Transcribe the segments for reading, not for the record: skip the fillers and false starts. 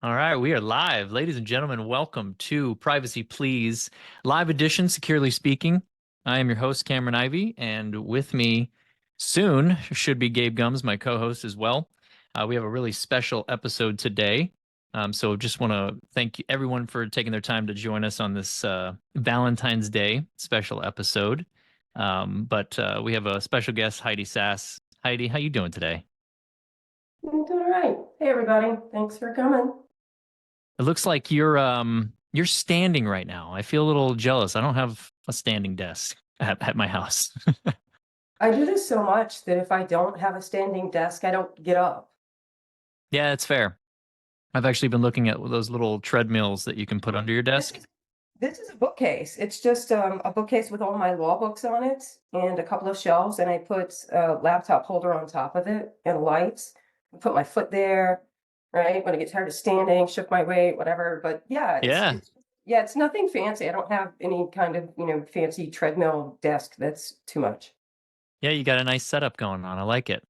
All right, we are live. Ladies and gentlemen, welcome to Privacy Please, live edition, securely speaking. I am your host, Cameron Ivy, and with me soon should be Gabe Gums, my co-host as well. We have a really special episode today. So just want to thank everyone for taking their time to join us on this Valentine's Day special episode. But we have a special guest, Heidi Saas. Heidi, how you doing today? I'm doing all right. Hey, everybody. Thanks for coming. It looks like you're standing right now. I feel a little jealous. I don't have a standing desk at my house. I do this so much that if I don't have a standing desk, I don't get up. Yeah, it's fair. I've actually been looking at those little treadmills that you can put under your This desk. is this is a bookcase. It's just a bookcase with all my law books on it and a couple of shelves, and I put a laptop holder on top of it and lights. I put my foot there, right? When I get tired of standing, shift my weight, whatever. But yeah, Yeah. it's nothing fancy. I don't have any kind of, fancy treadmill desk. That's too much. Yeah, you got a nice setup going on. I like it.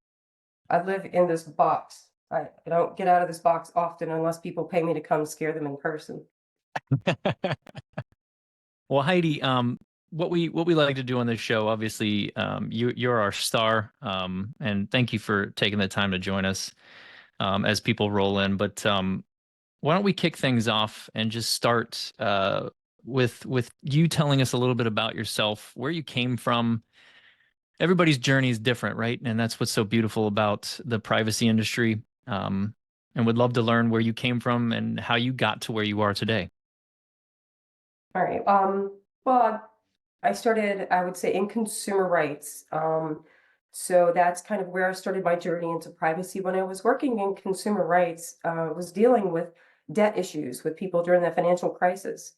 I live in this box. I don't get out of this box often unless people pay me to come scare them in person. Well, Heidi, what we like to do on this show, obviously, you're our star, and thank you for taking the time to join us as people roll in. But why don't we kick things off and just start with you telling us a little bit about yourself, where you came from. Everybody's journey is different, right? And that's what's so beautiful about the privacy industry. And would love to learn where you came from and how you got to where you are today. All right. Well, I started, I would say, in consumer rights. So that's kind of where I started my journey into privacy. When I was working in consumer rights, was dealing with debt issues with people during the financial crisis.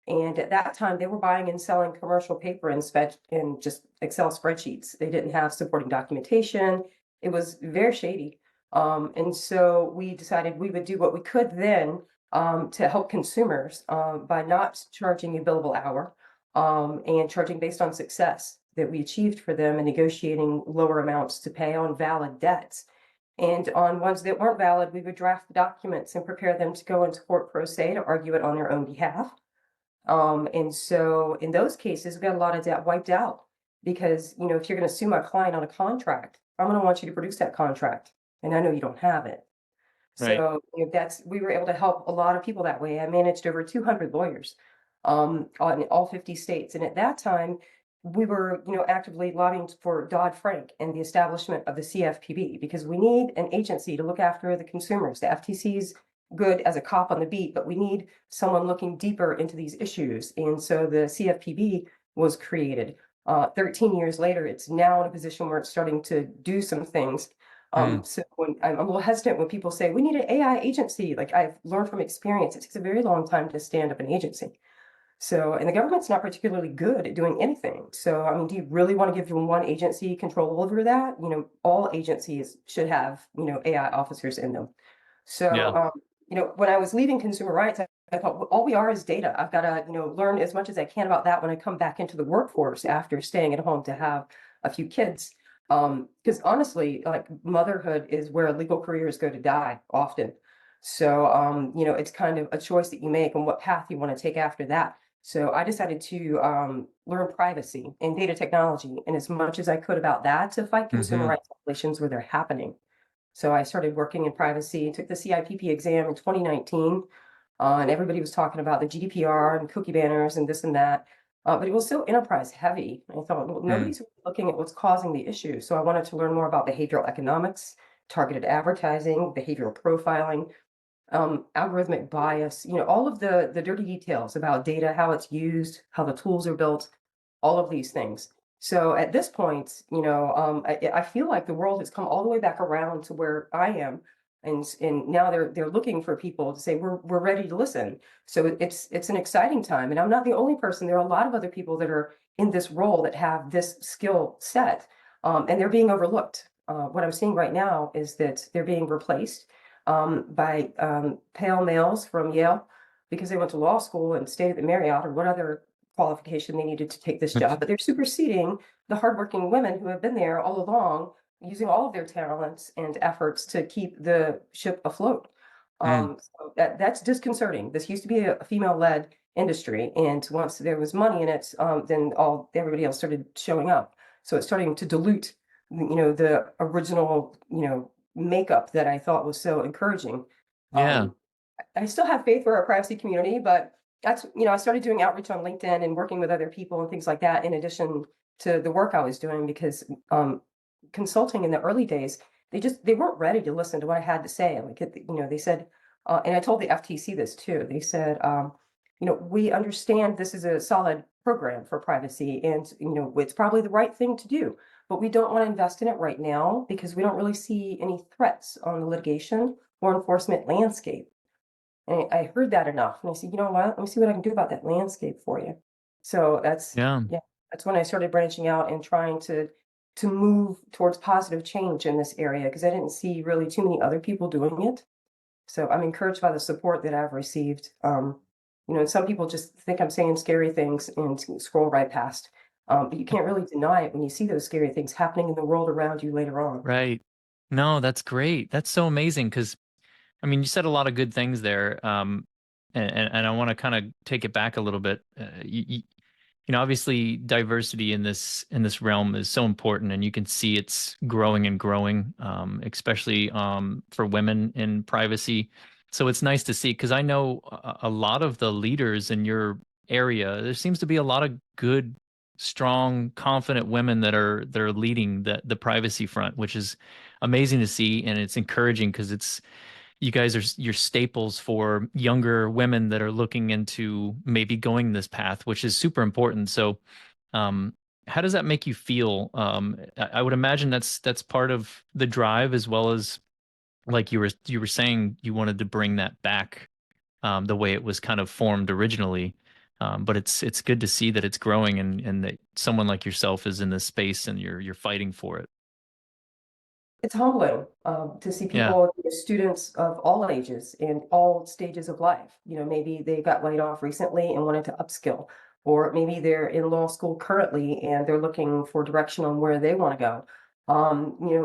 And at that time, they were buying and selling commercial paper in just Excel spreadsheets. They didn't have supporting documentation. It was very shady. And so we decided we would do what we could then to help consumers by not charging a billable hour and charging based on success that we achieved for them and negotiating lower amounts to pay on valid debts. And on ones that weren't valid, we would draft the documents and prepare them to go into court pro se to argue it on their own behalf. And so in those cases, we got a lot of debt wiped out because, if you're going to sue my client on a contract, I'm going to want you to produce that contract. And I know you don't have it. Right. So, we were able to help a lot of people that way. I managed over 200 lawyers on all 50 states. And at that time, we were, actively lobbying for Dodd-Frank and the establishment of the CFPB because we need an agency to look after the consumers. The FTC's good as a cop on the beat, but we need someone looking deeper into these issues. And so the CFPB was created. 13 years later, it's now in a position where it's starting to do some things. Mm. So when I'm a little hesitant when people say we need an AI agency, like I've learned from experience, it takes a very long time to stand up an agency. So, and the government's not particularly good at doing anything. So, I mean, do you really want to give one agency control over that? All agencies should have, AI officers in them. So, Yeah. when I was leaving consumer rights, I thought, well, all we are is data. I've got to, learn as much as I can about that when I come back into the workforce after staying at home to have a few kids. Because honestly, like motherhood is where legal careers go to die often. So, it's kind of a choice that you make on what path you want to take after that. So I decided to learn privacy and data technology and as much as I could about that to fight consumer Hmm. rights violations where they're happening. So I started working in privacy, took the CIPP exam in 2019, and everybody was talking about the GDPR and cookie banners and this and that. But it was so enterprise heavy. I thought, well, Mm. nobody's really looking at what's causing the issue. So I wanted to learn more about behavioral economics, targeted advertising, behavioral profiling, algorithmic bias, all of the dirty details about data, how it's used, how the tools are built, all of these things. So at this point, I feel like the world has come all the way back around to where I am, and now they're looking for people to say we're ready to listen. So it's an exciting time, and I'm not the only person. There are a lot of other people that are in this role that have this skill set, and they're being overlooked. What I'm seeing right now is that they're being replaced by pale males from Yale because they went to law school and stayed at the Marriott or what other qualification they needed to take this job. But they're superseding the hardworking women who have been there all along, using all of their talents and efforts to keep the ship afloat. Mm. So that's disconcerting. This used to be a female-led industry, and once there was money in it, then everybody else started showing up. So it's starting to dilute, the original, makeup that I thought was so encouraging. Yeah. I still have faith for our privacy community, but I started doing outreach on LinkedIn and working with other people and things like that in addition to the work I was doing because consulting in the early days, they weren't ready to listen to what I had to say. Like, they said, and I told the FTC this too. They said, we understand this is a solid program for privacy and, it's probably the right thing to do, but we don't want to invest in it right now because we don't really see any threats on the litigation or enforcement landscape. And I heard that enough, and I said, "You know what? Let me see what I can do about that landscape for you." So Yeah. yeah, that's when I started branching out and trying to move towards positive change in this area because I didn't see really too many other people doing it. So I'm encouraged by the support that I've received. Some people just think I'm saying scary things and scroll right past. But you can't really deny it when you see those scary things happening in the world around you later on. Right. No, that's great. That's so amazing because I mean, you said a lot of good things there. And I want to kind of take it back a little bit. Obviously diversity in this realm is so important, and you can see it's growing and growing, especially for women in privacy. So it's nice to see because I know a lot of the leaders in your area. There seems to be a lot of good, strong, confident women that are leading the privacy front, which is amazing to see, and it's encouraging because it's you guys are your staples for younger women that are looking into maybe going this path, which is super important. So, um, how does that make you feel? I would imagine that's part of the drive, as well as like you were saying you wanted to bring that back, the way it was kind of formed originally. But it's good to see that it's growing and that someone like yourself is in this space and you're fighting for it. It's humbling to see Yeah. people, students of all ages and all stages of life. Maybe they got laid off recently and wanted to upskill, or maybe they're in law school currently and they're looking for direction on where they want to go.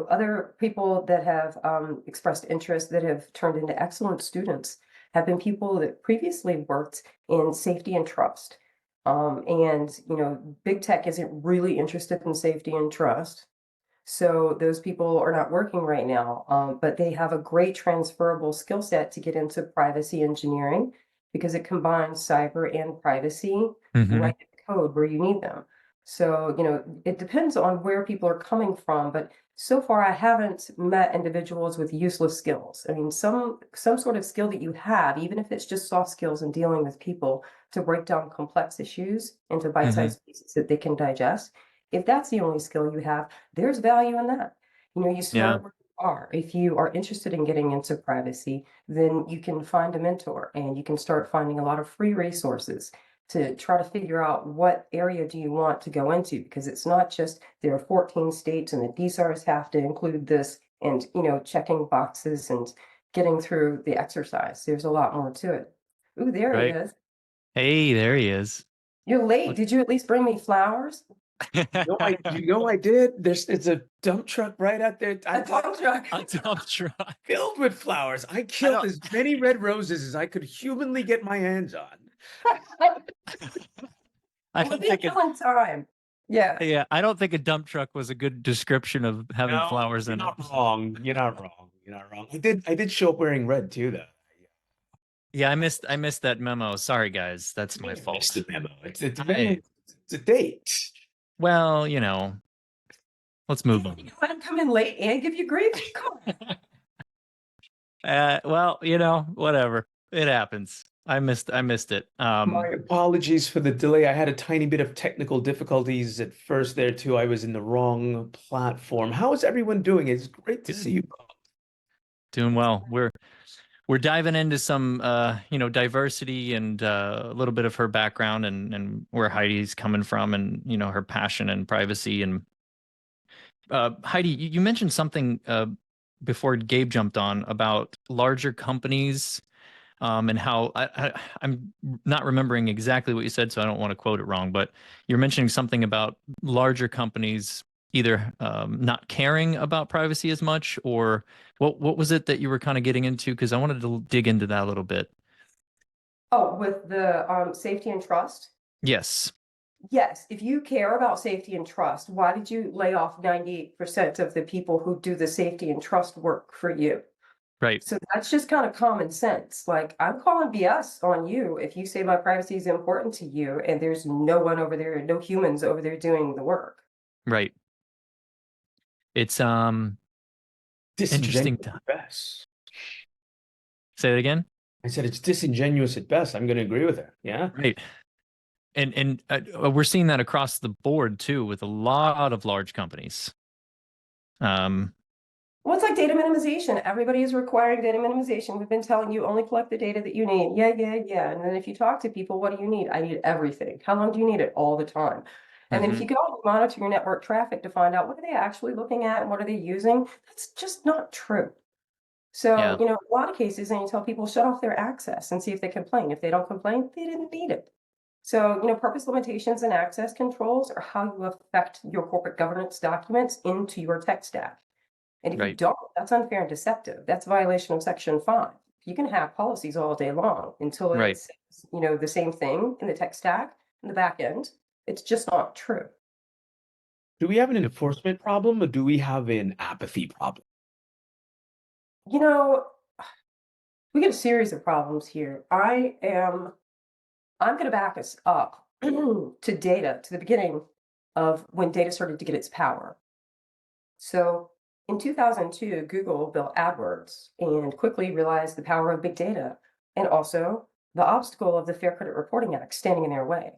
Other people that have expressed interest that have turned into excellent students have been people that previously worked in safety and trust. And big tech isn't really interested in safety and trust. So those people are not working right now, but they have a great transferable skill set to get into privacy engineering because it combines cyber and privacy Hmm. right in the code where you need them. So, it depends on where people are coming from, but so far I haven't met individuals with useless skills. I mean, some sort of skill that you have, even if it's just soft skills in dealing with people to break down complex issues into Hmm. bite-sized pieces that they can digest. If that's the only skill you have, there's value in that. You Yeah. start where you are. If you are interested in getting into privacy, then you can find a mentor and you can start finding a lot of free resources to try to figure out what area do you want to go into, because it's not just there are 14 states and the DSARs have to include this and, checking boxes and getting through the exercise. There's a lot more to it. Ooh, there he Right. is. Hey, there he is. You're late. Look. Did you at least bring me flowers? I did. It's a dump truck right out there. A dump truck. A dump truck. Filled with flowers. I I killed don't. as many red roses as I could humanly get my hands on. I We'll don't be think it. killing time. Yeah. Yeah, I don't think a dump truck was a good description of having No, flowers you're in it. not wrong. You're not wrong. You're not wrong. I did show up wearing red too, though. Yeah, I missed that memo. Sorry, guys. That's my I missed the fault. memo. It's I been it's a date. well, let's move You on. want to come in late and give you grief? Come on. Well, whatever. It happens. I missed it. My apologies for the delay. I had a tiny bit of technical difficulties at first there too. I was in the wrong platform. How is everyone doing? It's great to see Good. you. Doing well. We're diving into some diversity and a little bit of her background and where Heidi's coming from and her passion and privacy and Heidi, you mentioned something before Gabe jumped on about larger companies and how I'm not remembering exactly what you said, so I don't want to quote it wrong, but you're mentioning something about larger companies either not caring about privacy as much, or what was it that you were kind of getting into? Because I wanted to dig into that a little bit. Oh, with the safety and trust? Yes, Yes, if you care about safety and trust, why did you lay off 98% of the people who do the safety and trust work for you? right, So that's just kind of common sense. Like, I'm calling BS on you if you say my privacy is important to you and there's no one over there, no humans over there doing the work. right. It's interesting Disingenuous to at best. say it again. I said it's disingenuous at best. I'm going to agree with her. Yeah. Right. And we're seeing that across the board too with a lot of large companies. Um, Well, it's like data minimization. Everybody is requiring data minimization. We've been telling you only collect the data that you need. Yeah, yeah, yeah. And then if you talk to people, what do you need? I need everything. How long do you need it? All the time. And then if mhm, you go and monitor your network traffic to find out what are they actually looking at and what are they using, that's just not true. So, yeah, in a lot of cases, then you tell people shut off their access and see if they complain. If they don't complain, they didn't need it. So, purpose limitations and access controls are how you affect your corporate governance documents into your tech stack. And if you right, don't, that's unfair and deceptive. That's a violation of Section 5. You can have policies all day long until it right. says, the same thing in the tech stack, in the back end. It's just not true. Do we have an enforcement problem or do we have an apathy problem? You know, we get a series of problems here. I'm going to back us up to data, to the beginning of when data started to get its power. So in 2002, Google built AdWords and quickly realized the power of big data and also the obstacle of the Fair Credit Reporting Act standing in their way.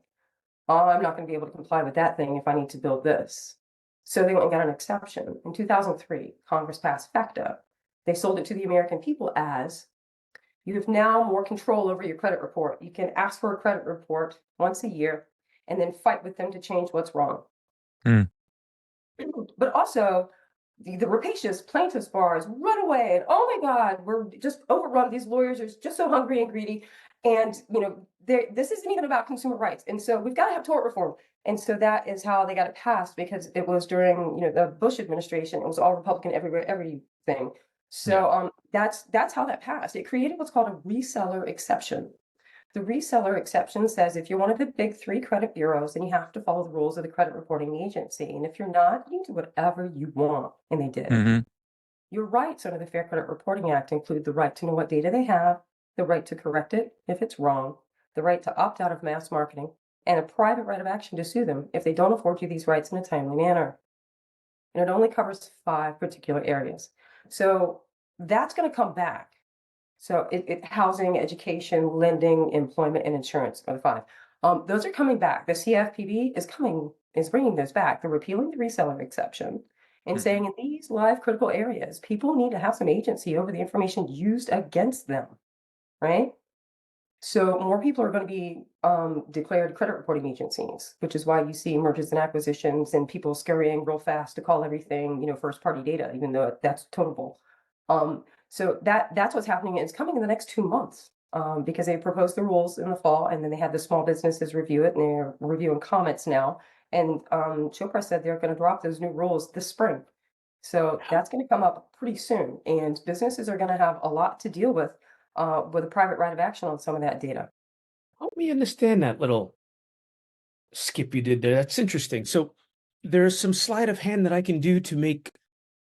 Oh, I'm not going to be able to comply with that thing if I need to build this. So they went and got an exception. In 2003, Congress passed FACTA. They sold it to the American people as you have now more control over your credit report. You can ask for a credit report once a year and then fight with them to change what's wrong. Mm, But also, the rapacious plaintiffs bars run away and oh my God, we're just overrun. These lawyers are just so hungry and greedy. And this isn't even about consumer rights. And so we've got to have tort reform. And so that is how they got it passed because it was during the Bush administration. It was all Republican everywhere, everything. yeah. So that's how that passed. It created what's called a reseller exception. The reseller exception says if you're one of the big three credit bureaus, then you have to follow the rules of the credit reporting agency. And if you're not, you can do whatever you want. And they did. Hmm. Your rights under the Fair Credit Reporting Act include the right to know what data they have, the right to correct it if it's wrong, the right to opt out of mass marketing, and a private right of action to sue them if they don't afford you these rights in a timely manner. And it only covers 5 particular areas. So that's going to come back. So housing, education, lending, employment, and insurance are the 5. Those are coming back. The CFPB is bringing those back. They're repealing the reseller exception and Hmm. saying in these live critical areas, people need to have some agency over the information used against them, right? So more people are going to be declared credit reporting agencies, which is why you see mergers and acquisitions and people scurrying real fast to call everything, first party data, even though that's totable. So that's what's happening. It's coming in the next 2 months because they proposed the rules in the fall, and then they had the small businesses review it, and they're reviewing comments now. And Chopra said they're going to drop those new rules this spring. So that's going to come up pretty soon, and businesses are going to have a lot to deal with a private right of action on some of that data. Help me understand that little skip you did there. That's interesting. So there's some sleight of hand that I can do to make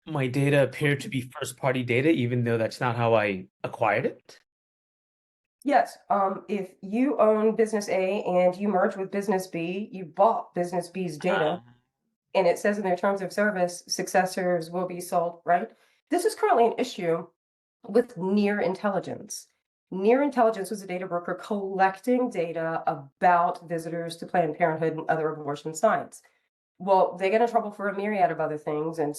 my data appear to be first party data, even though that's not how I acquired it. Yes, if you own business A and you merge with business B, you bought business B's data, and it says in their terms of service, successors will be sold, right? This is currently an issue with near intelligence. Near intelligence was a data broker collecting data about visitors to Planned Parenthood and other abortion sites. Well, they get in trouble for a myriad of other things, and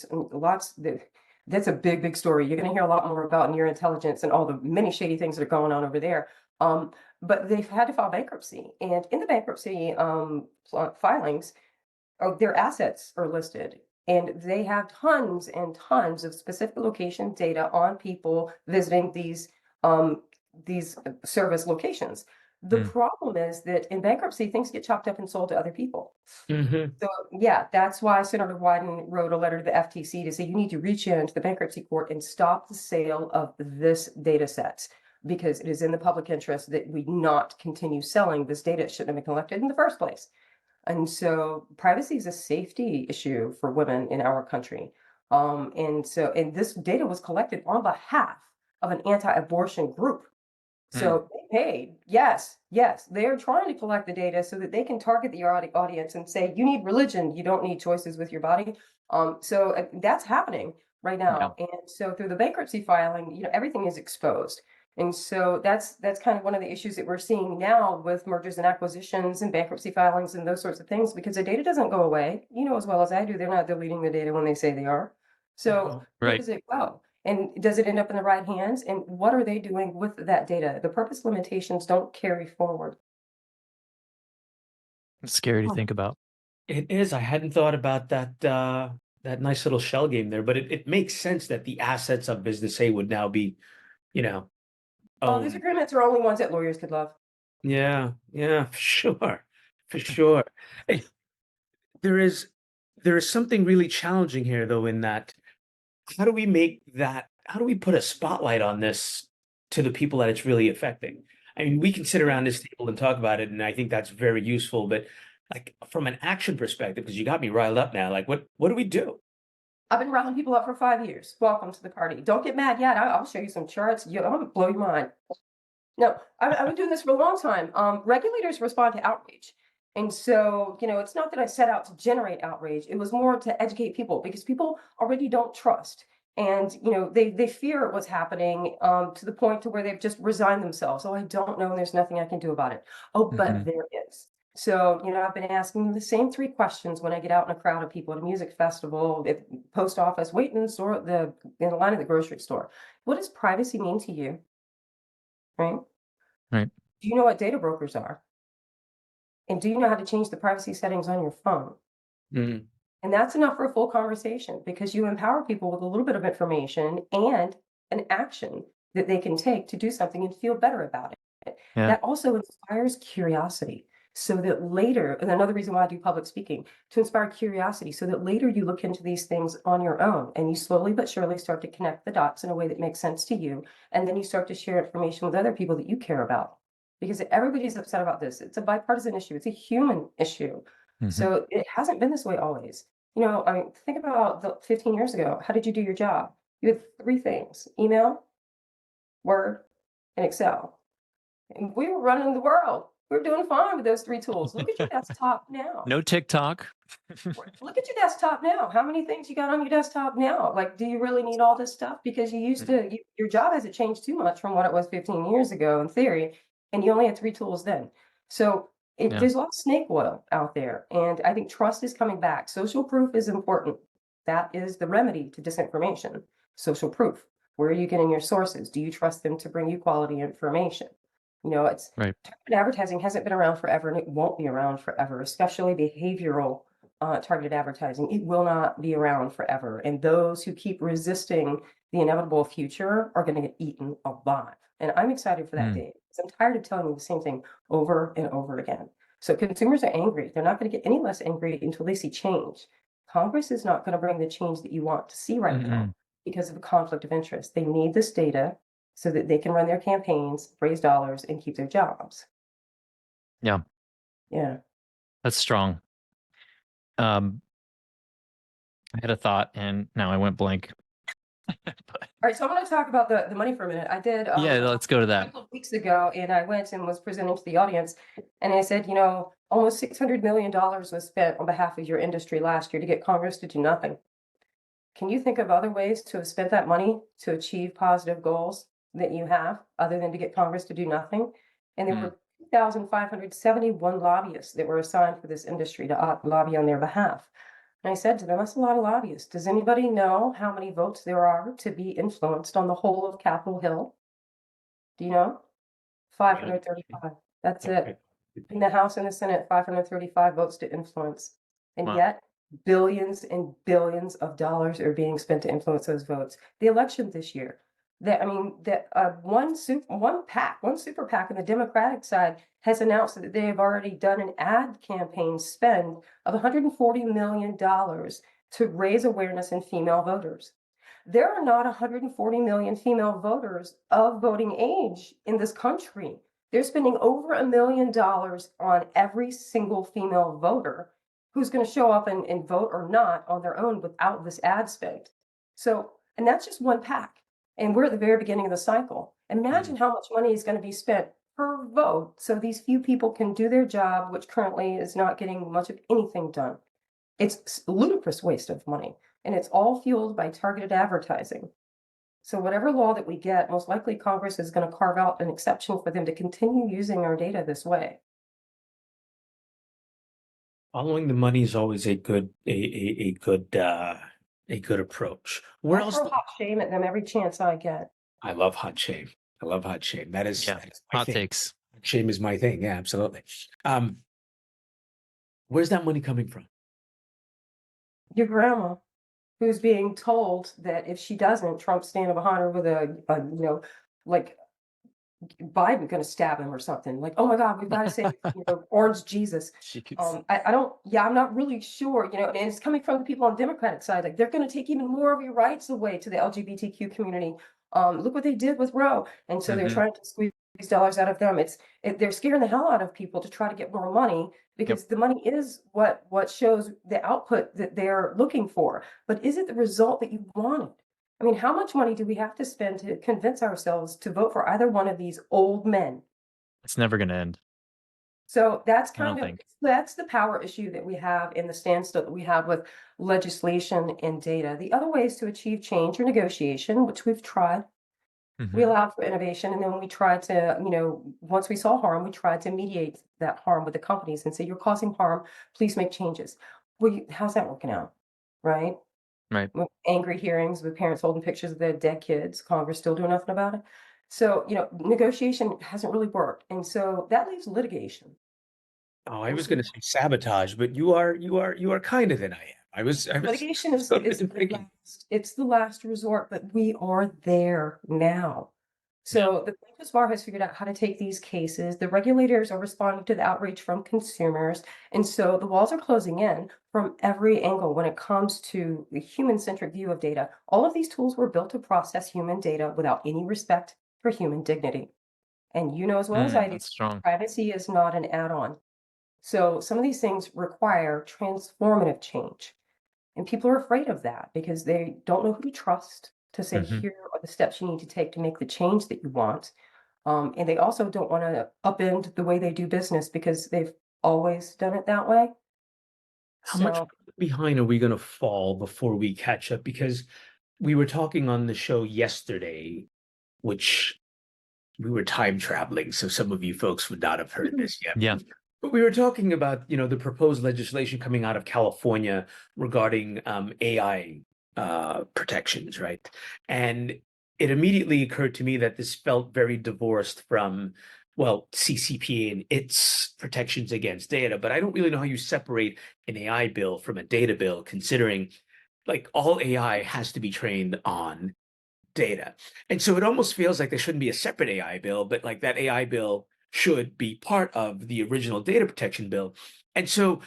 that's a big, big story. You're going to hear a lot more about near intelligence and all the many shady things that are going on over there. But they've had to file bankruptcy, and in the bankruptcy filings, their assets are listed, and they have tons and tons of specific location data on people visiting these service locations. The Mm. problem is that in bankruptcy, things get chopped up and sold to other people. Mm-hmm. So yeah, that's why Senator Wyden wrote a letter to the FTC to say you need to reach into the bankruptcy court and stop the sale of this data set because it is in the public interest that we not continue selling this data. It shouldn't have been collected in the first place. And so privacy is a safety issue for women in our country. And this data was collected on behalf of an anti-abortion group. So they paid. Yes, they are trying to collect the data so that they can target the audience and say, you need religion, you don't need choices with your body. So that's happening right Yeah. now. And so through the bankruptcy filing, everything is exposed. And so that's kind of one of the issues that we're seeing now with mergers and acquisitions and bankruptcy filings and those sorts of things, because the data doesn't go away. You know as well as I do, they're not deleting the data when they say they are. So where Right. does it go? And does it end up in the right hands? And what are they doing with that data? The purpose limitations don't carry forward. It's scary to Huh. think about. It is. I hadn't thought about that that nice little shell game there, but it makes sense that the assets of business A would now be, you know, Oh, these owned. agreements are only ones that lawyers could love. Yeah, for sure. For sure. Hey, there is something really challenging here though, in that how do we put a spotlight on this to the people that it's really affecting? I mean, we can sit around this table and talk about it, and I think that's very useful, but like from an action perspective, because you got me riled up now, like what do we do? I've been riling people up for 5 years. Welcome to the party. Don't get mad yet. I'll show you some charts. I'm gonna blow your mind. No, I've been doing this for a long time. Regulators respond to outrage. And so, it's not that I set out to generate outrage. It was more to educate people because people already don't trust. And, they fear what's happening to the point to where they've just resigned themselves. Oh, I don't know, and there's nothing I can do about it. Oh, but there is. So, I've been asking them the same three questions when I get out in a crowd of people at a music festival, at the post office, waiting in the store, in the line at the grocery store. What does privacy mean to you? Right? Right. Do you know what data brokers are? And do you know how to change the privacy settings on your phone? Mm, And that's enough for a full conversation because you empower people with a little bit of information and an action that they can take to do something and feel better about it. Yeah. That also inspires curiosity so that later, and another reason why I do public speaking, to inspire curiosity so that later you look into these things on your own and you slowly but surely start to connect the dots in a way that makes sense to you. And then you start to share information with other people that you care about. Because everybody's upset about this. It's a bipartisan issue. It's a human issue. Mhm. So it hasn't been this way always. I mean, think about 15 years ago. How did you do your job? You had three things: email, Word, and Excel. And we were running the world. We were doing fine with those three tools. Look at your desktop now. No TikTok. Look at your desktop now. How many things you got on your desktop now? Like, do you really need all this stuff? Because you used to, your job hasn't changed too much from what it was 15 years ago in theory, and you only had three tools then. So Yeah. there's a lot of snake oil out there, and I think trust is coming back. Social proof is important. That is the remedy to disinformation. Social proof. Where are you getting your sources? Do you trust them to bring you quality information? It's Right. targeted advertising hasn't been around forever, and it won't be around forever, especially behavioral targeted advertising. It will not be around forever. And those who keep resisting the inevitable future are going to get eaten alive. And I'm excited for that day because I'm tired of telling you the same thing over and over again. So consumers are angry. They're not going to get any less angry until they see change. Congress is not going to bring the change that you want to see right now because of a conflict of interest. They need this data so that they can run their campaigns, raise dollars, and keep their jobs. Yeah. Yeah. That's strong. I had a thought and now I went blank. All right, so I'm going to talk about the money for a minute. I did Yeah, let's go to a that. couple of weeks ago, and I went and was presenting to the audience, and I said, almost $600 million was spent on behalf of your industry last year to get Congress to do nothing. Can you think of other ways to have spent that money to achieve positive goals that you have, other than to get Congress to do nothing? And there were 2,571 lobbyists that were assigned for this industry to lobby on their behalf. And I said to them, that's a lot of lobbyists. Does anybody know how many votes there are to be influenced on the whole of Capitol Hill? Do you know? 535. That's it. In the House and the Senate, 535 votes to influence. And yet, billions and billions of dollars are being spent to influence those votes. The election this year, That I mean, that one super PAC on the Democratic side has announced that they have already done an ad campaign spend of $140 million to raise awareness in female voters. There are not 140 million female voters of voting age in this country. They're spending over $1 million on every single female voter who's going to show up and vote or not on their own without this ad spend. So, and that's just one PAC. And we're at the very beginning of the cycle. Imagine how much money is going to be spent per vote so these few people can do their job, which currently is not getting much of anything done. It's a ludicrous waste of money, and it's all fueled by targeted advertising. So whatever law that we get, most likely Congress is going to carve out an exception for them to continue using our data this way. Following the money is always a good approach. Where I else? throw hot shame at them every chance I get. I love hot shame. I love hot shame. That is my Hot thing. takes. Shame is my thing. Yeah, absolutely. Where's that money coming from? Your grandma, who's being told that if she doesn't, Trump's standing behind her with like Biden going to stab him or something. Like, oh my God, we've got to say, orange Jesus. I'm not really sure, and it's coming from the people on the Democratic side. Like, they're going to take even more of your rights away to the LGBTQ community. Look what they did with Roe. And so they're trying to squeeze dollars out of them. They're scaring the hell out of people to try to get more money because the money is what shows the output that they're looking for. But is it the result that you wanted? I mean, how much money do we have to spend to convince ourselves to vote for either one of these old men? It's never going to end. So that's think. that's the power issue that we have in the standstill that we have with legislation and data. The other ways to achieve change or negotiation, which we've tried. We allowed for innovation, and then we tried to, once we saw harm, we tried to mediate that harm with the companies and say, you're causing harm, please make changes. Well, how's that working out, right? Right. Angry hearings with parents holding pictures of their dead kids, Congress still doing nothing about it. So, negotiation hasn't really worked. And so that leaves litigation. Oh, I was going to say sabotage, but you are kinder than I am. Litigation is it's the last resort, but we are there now. So the plaintiff's bar has figured out how to take these cases. The regulators are responding to the outrage from consumers. And so the walls are closing in from every angle when it comes to the human-centric view of data. All of these tools were built to process human data without any respect for human dignity. And you know as well as I do, That's strong. privacy is not an add-on. So some of these things require transformative change. And people are afraid of that because they don't know who to trust to say, here are the steps you need to take to make the change that you want. And they also don't want to upend the way they do business because they've always done it that way. How much behind are we going to fall before we catch up? Because we were talking on the show yesterday, which we were time traveling, so some of you folks would not have heard this yet. Yeah. But we were talking about, the proposed legislation coming out of California regarding AI protections, right? And it immediately occurred to me that this felt very divorced from, well, CCPA and its protections against data. But I don't really know how you separate an AI bill from a data bill, considering like all AI has to be trained on data. And so it almost feels like there shouldn't be a separate AI bill, but like that AI bill should be part of the original data protection bill. And so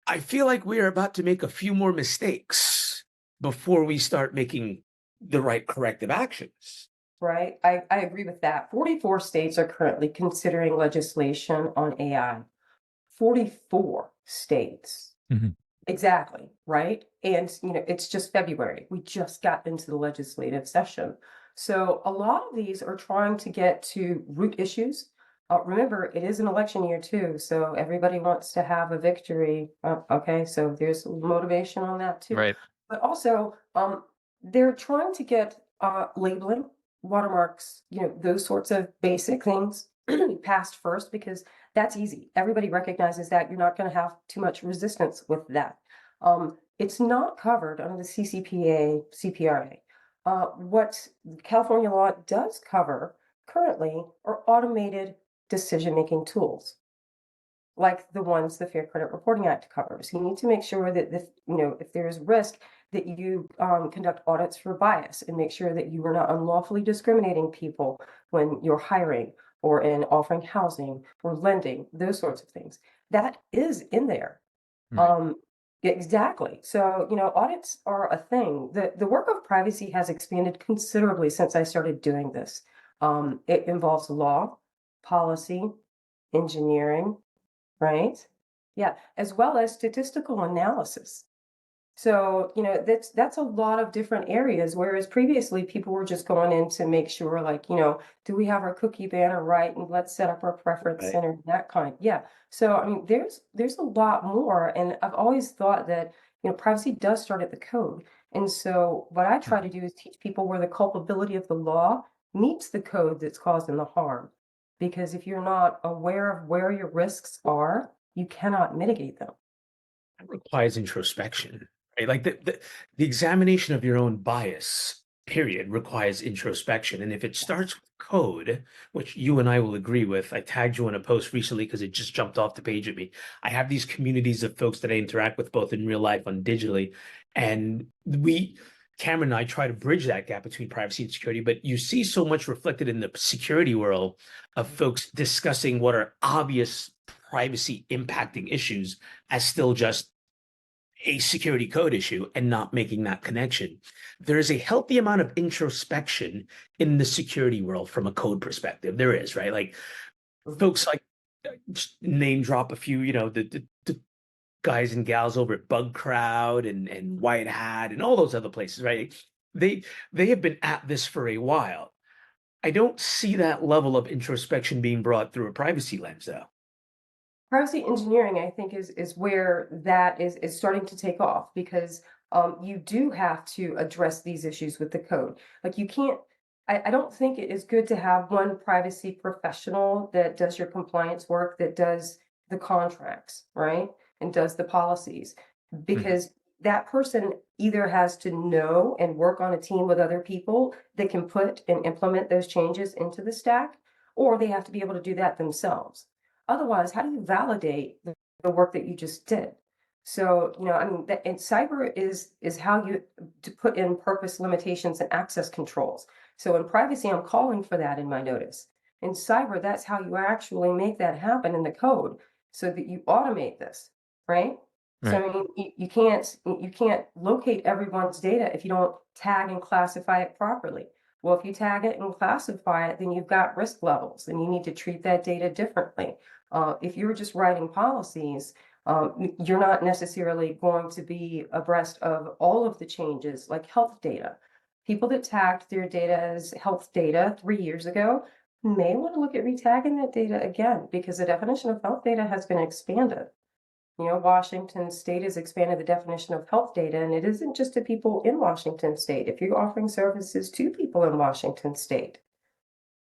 I feel like we are about to make a few more mistakes before we start making the right corrective actions. Right. I agree with that. 44 states are currently considering legislation on AI. 44 states. Exactly, right? And, it's just February. We just got into the legislative session. So a lot of these are trying to get to root issues. Remember, it is an election year too, so everybody wants to have a victory. Okay, so there's motivation on that too. Right. But also, they're trying to get labeling, watermarks, those sorts of basic things passed first because that's easy. Everybody recognizes that you're not going to have too much resistance with that. It's not covered under the CCPA, CPRA. What California law does cover currently are automated decision-making tools. like the ones the Fair Credit Reporting Act covers. You need to make sure that if there is risk, that you conduct audits for bias and make sure that you are not unlawfully discriminating people when you're hiring or in offering housing or lending, those sorts of things. That is in there. Right. Exactly. So, audits are a thing. The work of privacy has expanded considerably since I started doing this. It involves law, policy, engineering, right? Yeah, as well as statistical analysis. So, that's a lot of different areas, whereas previously people were just going in to make sure, like, do we have our cookie banner right? And let's set up our preference Right. center, that kind. Yeah. So, I mean, there's a lot more. And I've always thought that, privacy does start at the code. And so what I try to do is teach people where the culpability of the law meets the code that's causing the harm. Because if you're not aware of where your risks are, you cannot mitigate them. That requires introspection, right? Like the examination of your own bias, period, requires introspection. And if it starts with code, which you and I will agree with, I tagged you in a post recently because it just jumped off the page at me. I have these communities of folks that I interact with both in real life and digitally. And Cameron and I try to bridge that gap between privacy and security, but you see so much reflected in the security world of folks discussing what are obvious privacy impacting issues as still just a security code issue and not making that connection. There is a healthy amount of introspection in the security world from a code perspective. There is, right? Like folks like just name drop a few, the guys and gals over at Bug Crowd and White Hat and all those other places, right? They have been at this for a while. I don't see that level of introspection being brought through a privacy lens, though. Privacy engineering, I think, is where that is starting to take off, because you do have to address these issues with the code. Like you can't, I don't think it is good to have one privacy professional that does your compliance work, that does the contracts, right? And does the policies, because that person either has to know and work on a team with other people that can put and implement those changes into the stack, or they have to be able to do that themselves. Otherwise, how do you validate the work that you just did? So, I mean, and cyber is how you to put in purpose limitations and access controls. So in privacy, I'm calling for that in my notice. In cyber, that's how you actually make that happen in the code, so that you automate this, right? So Right. I mean, you can't locate everyone's data if you don't tag and classify it properly. Well, if you tag it and classify it, then you've got risk levels, and you need to treat that data differently. If you're just writing policies, you're not necessarily going to be abreast of all of the changes, like health data. People that tagged their data as health data 3 years ago may want to look at retagging that data again, because the definition of health data has been expanded. Washington State has expanded the definition of health data, and it isn't just to people in Washington State. If you're offering services to people in Washington State,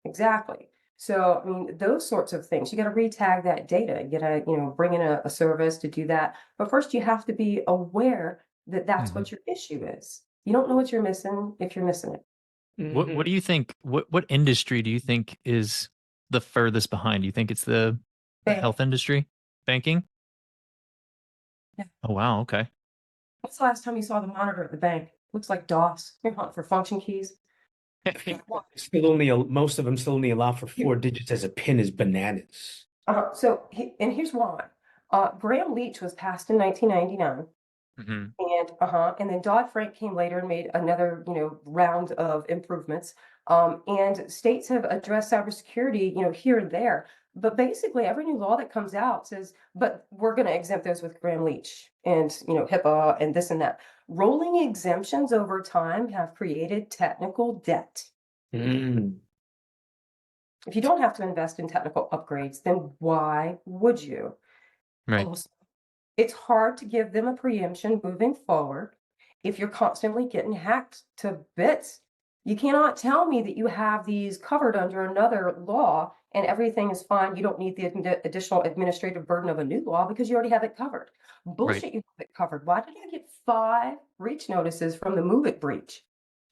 exactly. So, I mean, those sorts of things, you got to retag that data. You got to, bring in a service to do that. But first, you have to be aware that that's what your issue is. You don't know what you're missing if you're missing it. What do you think? What industry do you think is the furthest behind? Do you think it's the Banking. health industry, banking? Yeah. Oh wow, okay. When's the last time you saw the monitor at the bank? Looks like DOS. You're hunting for function keys. Still only most of them still only allow for 4 digits as a PIN is bananas. So, and here's why. Graham Leach was passed in 1999. And then Dodd-Frank came later and made another, round of improvements. And states have addressed cybersecurity, here and there. But basically, every new law that comes out says, but we're going to exempt those with Graham Leach and, HIPAA and this and that. Rolling exemptions over time have created technical debt. Mm. If you don't have to invest in technical upgrades, then why would you? Right. Also, it's hard to give them a preemption moving forward if you're constantly getting hacked to bits. You cannot tell me that you have these covered under another law and everything is fine. You don't need the additional administrative burden of a new law because you already have it covered. Bullshit, you have it covered. Why did I get 5 breach notices from the Move It breach?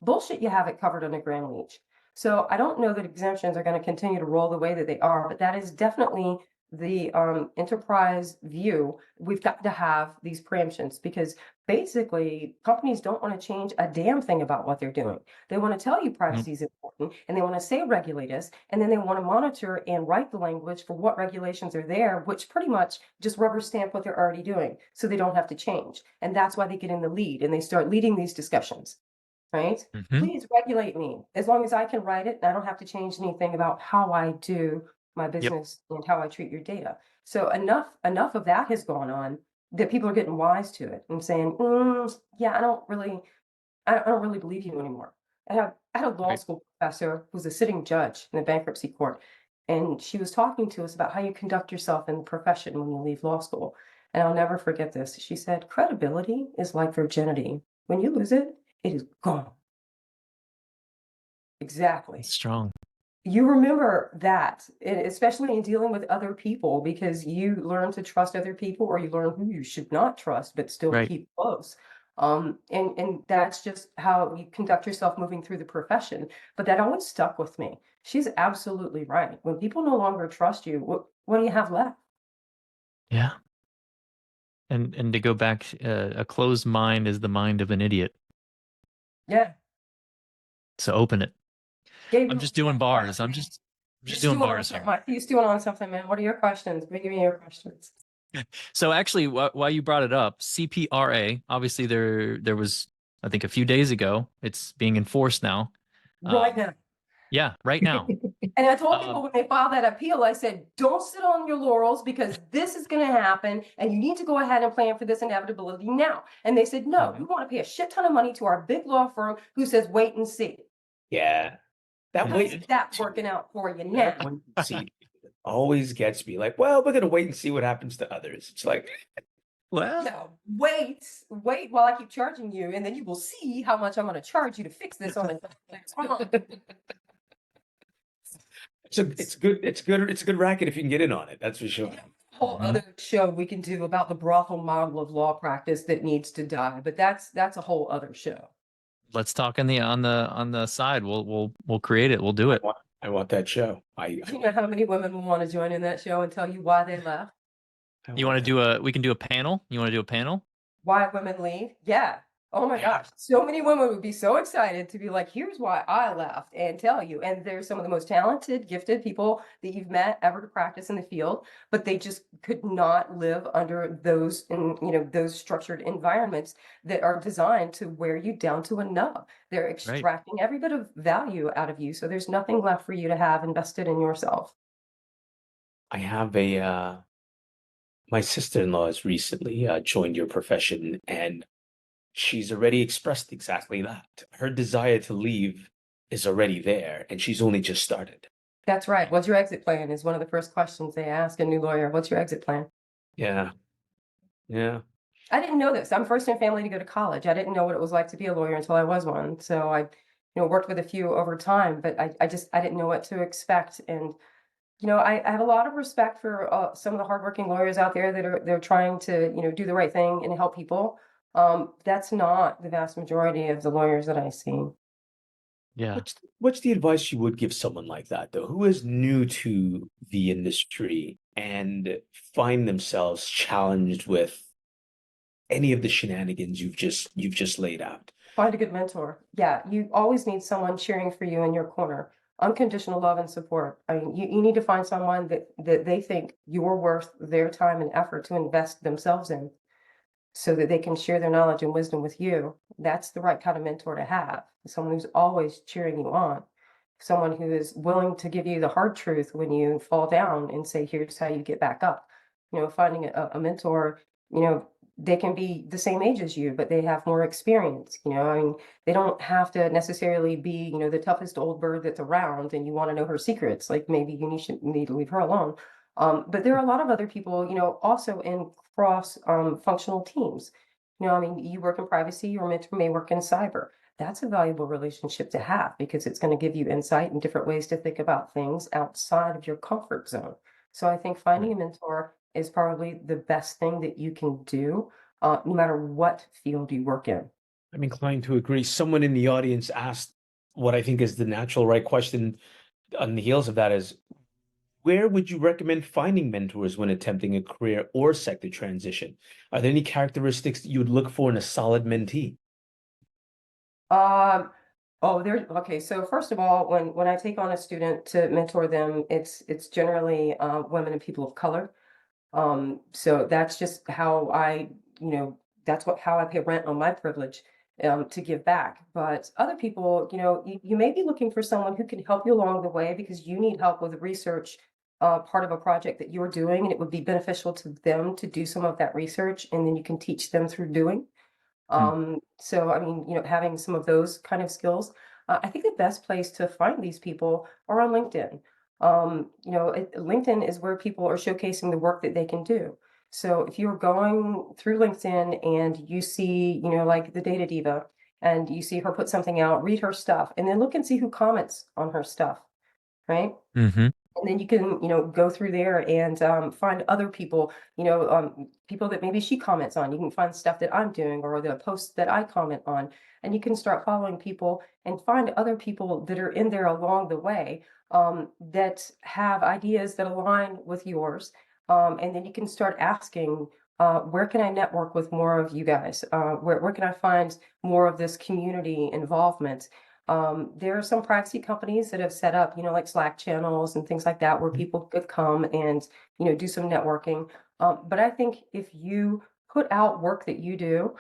Bullshit, you have it covered under Graham Leach. So I don't know that exemptions are going to continue to roll the way that they are, but that is definitely the enterprise view, we've got to have these preemptions, because basically companies don't want to change a damn thing about what they're doing. They want to tell you privacy is important, and they want to say regulate us, and then they want to monitor and write the language for what regulations are there, which pretty much just rubber stamp what they're already doing, so they don't have to change. And that's why they get in the lead and they start leading these discussions, right? Mhm. Please regulate me, as long as I can write it and I don't have to change anything about how I do my business and how I treat your data. So enough of that has gone on, that people are getting wise to it and saying, yeah, I don't really believe you anymore. I had a law Right. school professor who was a sitting judge in the bankruptcy court, and she was talking to us about how you conduct yourself in the profession when you leave law school. And I'll never forget this. She said, credibility is like virginity. When you lose it, it is gone. Exactly. It's strong. You remember that, especially in dealing with other people, because you learn to trust other people, or you learn who you should not trust, but still Right. keep close. And that's just how you conduct yourself moving through the profession. But that always stuck with me. She's absolutely right. When people no longer trust you, what do you have left? Yeah. And to go back, a closed mind is the mind of an idiot. Yeah. So open it. I'm Gabriel, just doing bars. I'm just doing bars here. You're stewing on something, man. What are your questions? Give me your questions. So actually, while you brought it up, CPRA, obviously there was, I think a few days ago, it's being enforced now. Right now. Yeah, right now. And I told people when they filed that appeal, I said, don't sit on your laurels, because this is going to happen and you need to go ahead and plan for this inevitability now. And they said, no, we want to pay a shit ton of money to our big law firm who says, wait and see. Yeah. That How's wait that working out for you now? that wait and see always gets me. Like, well, we're gonna wait and see what happens to others. It's like, Well, No, wait while I keep charging you, and then you will see how much I'm going to charge you to fix this on a it's a good racket if you can get in on it. That's for sure. whole other show we can do about the brothel model of law practice that needs to die, but that's a whole other show. let's talk on the side. We'll create it. We'll do it. I want that show. Do you know how many women will want to join in that show and tell you why they left? You want to do we can do a panel? You want to do a panel? Why women leave? Yeah. Oh my Yeah. gosh. So many women would be so excited to be like, here's why I left, and tell you. And they're some of the most talented, gifted people that you've met ever to practice in the field, but they just could not live under those, those structured environments that are designed to wear you down to a nub. They're extracting every bit of value out of you. So there's nothing left for you to have invested in yourself. I have my sister-in-law has recently joined your profession, and she's already expressed exactly that. Her desire to leave is already there, and she's only just started. That's right. What's your exit plan is one of the first questions they ask a new lawyer. What's your exit plan? Yeah. Yeah. I didn't know this. I'm first in family to go to college. I didn't know what it was like to be a lawyer until I was one. So I, worked with a few over time, but I didn't know what to expect. And, I have a lot of respect for some of the hardworking lawyers out there that they're trying to, do the right thing and help people. That's not the vast majority of the lawyers that I see. Yeah. What's the advice you would give someone like that, though, who is new to the industry and find themselves challenged with any of the shenanigans you've just laid out? Find a good mentor. Yeah, you always need someone cheering for you in your corner. Unconditional love and support. I mean, you need to find someone that they think you're worth their time and effort to invest themselves in, so that they can share their knowledge and wisdom with you. That's the right kind of mentor to have. Someone who's always cheering you on. Someone who is willing to give you the hard truth when you fall down and say, here's how you get back up. Finding a mentor, they can be the same age as you, but they have more experience. I mean, they don't have to necessarily be, the toughest old bird that's around and you want to know her secrets. Like, maybe you need to leave her alone. But there are a lot of other people, also in cross functional teams. I mean, you work in privacy, your mentor may work in cyber. That's a valuable relationship to have, because it's going to give you insight and different ways to think about things outside of your comfort zone. So I think finding a mentor is probably the best thing that you can do, no matter what field you work in. I'm inclined to agree. Someone in the audience asked what I think is the natural right question on the heels of that is, where would you recommend finding mentors when attempting a career or sector transition? Are there any characteristics that you would look for in a solid mentee? Okay. So first of all, when I take on a student to mentor them, it's generally women and people of color. So that's just how that's how I pay rent on my privilege, to give back. But other people, you may be looking for someone who can help you along the way because you need help with the research, part of a project that you're doing, and it would be beneficial to them to do some of that research, and then you can teach them through doing. Mm. So I mean, having some of those kind of skills. I think the best place to find these people are on LinkedIn. LinkedIn is where people are showcasing the work that they can do. So if you're going through LinkedIn and you see, like the Data Diva, and you see her put something out, read her stuff, and then look and see who comments on her stuff, right? Mm-hmm. And then you can, go through there and find other people, people that maybe she comments on. You can find stuff that I'm doing or the posts that I comment on. And you can start following people and find other people that are in there along the way, that have ideas that align with yours. And then you can start asking, where can I network with more of you guys? Where can I find more of this community involvement? There are some privacy companies that have set up, like Slack channels and things like that, where people could come and, do some networking. But I think if you put out work that you do,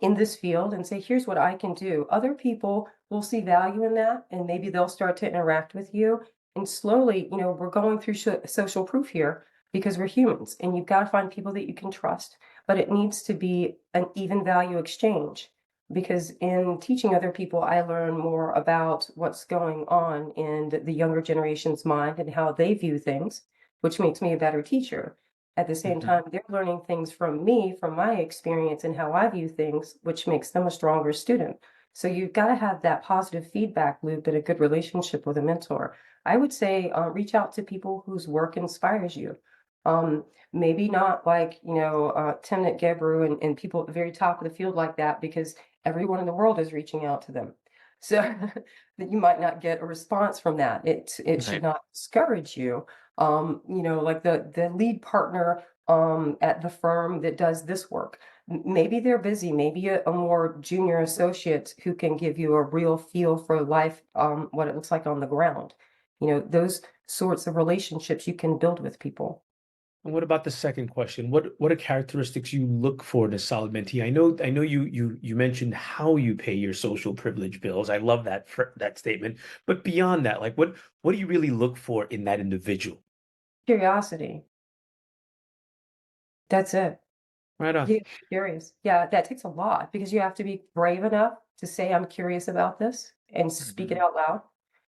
in this field and say, here's what I can do, other people will see value in that, and maybe they'll start to interact with you. And slowly, we're going through social proof here because we're humans, and you've got to find people that you can trust. But it needs to be an even value exchange, because in teaching other people, I learn more about what's going on in the younger generation's mind and how they view things, which makes me a better teacher. At the same Mm-hmm. time, they're learning things from me, from my experience and how I view things, which makes them a stronger student. So you've got to have that positive feedback loop and a good relationship with a mentor. I would say reach out to people whose work inspires you. Um, Maybe not like, Timnit Gebru and people at the very top of the field like that, because everyone in the world is reaching out to them. So that you might not get a response from that. It should Right. not discourage you. Like the lead partner at the firm that does this work. Maybe they're busy, maybe a more junior associate who can give you a real feel for life, what it looks like on the ground. Those sorts of relationships you can build with people. And what about the second question? What are characteristics you look for in a solid mentee? I know you mentioned how you pay your social privilege bills. I love that statement. But beyond that, like what do you really look for in that individual? Curiosity. That's it. Right on. Yeah, curious. Yeah, that takes a lot because you have to be brave enough to say, I'm curious about this and speak it Mm-hmm. out loud.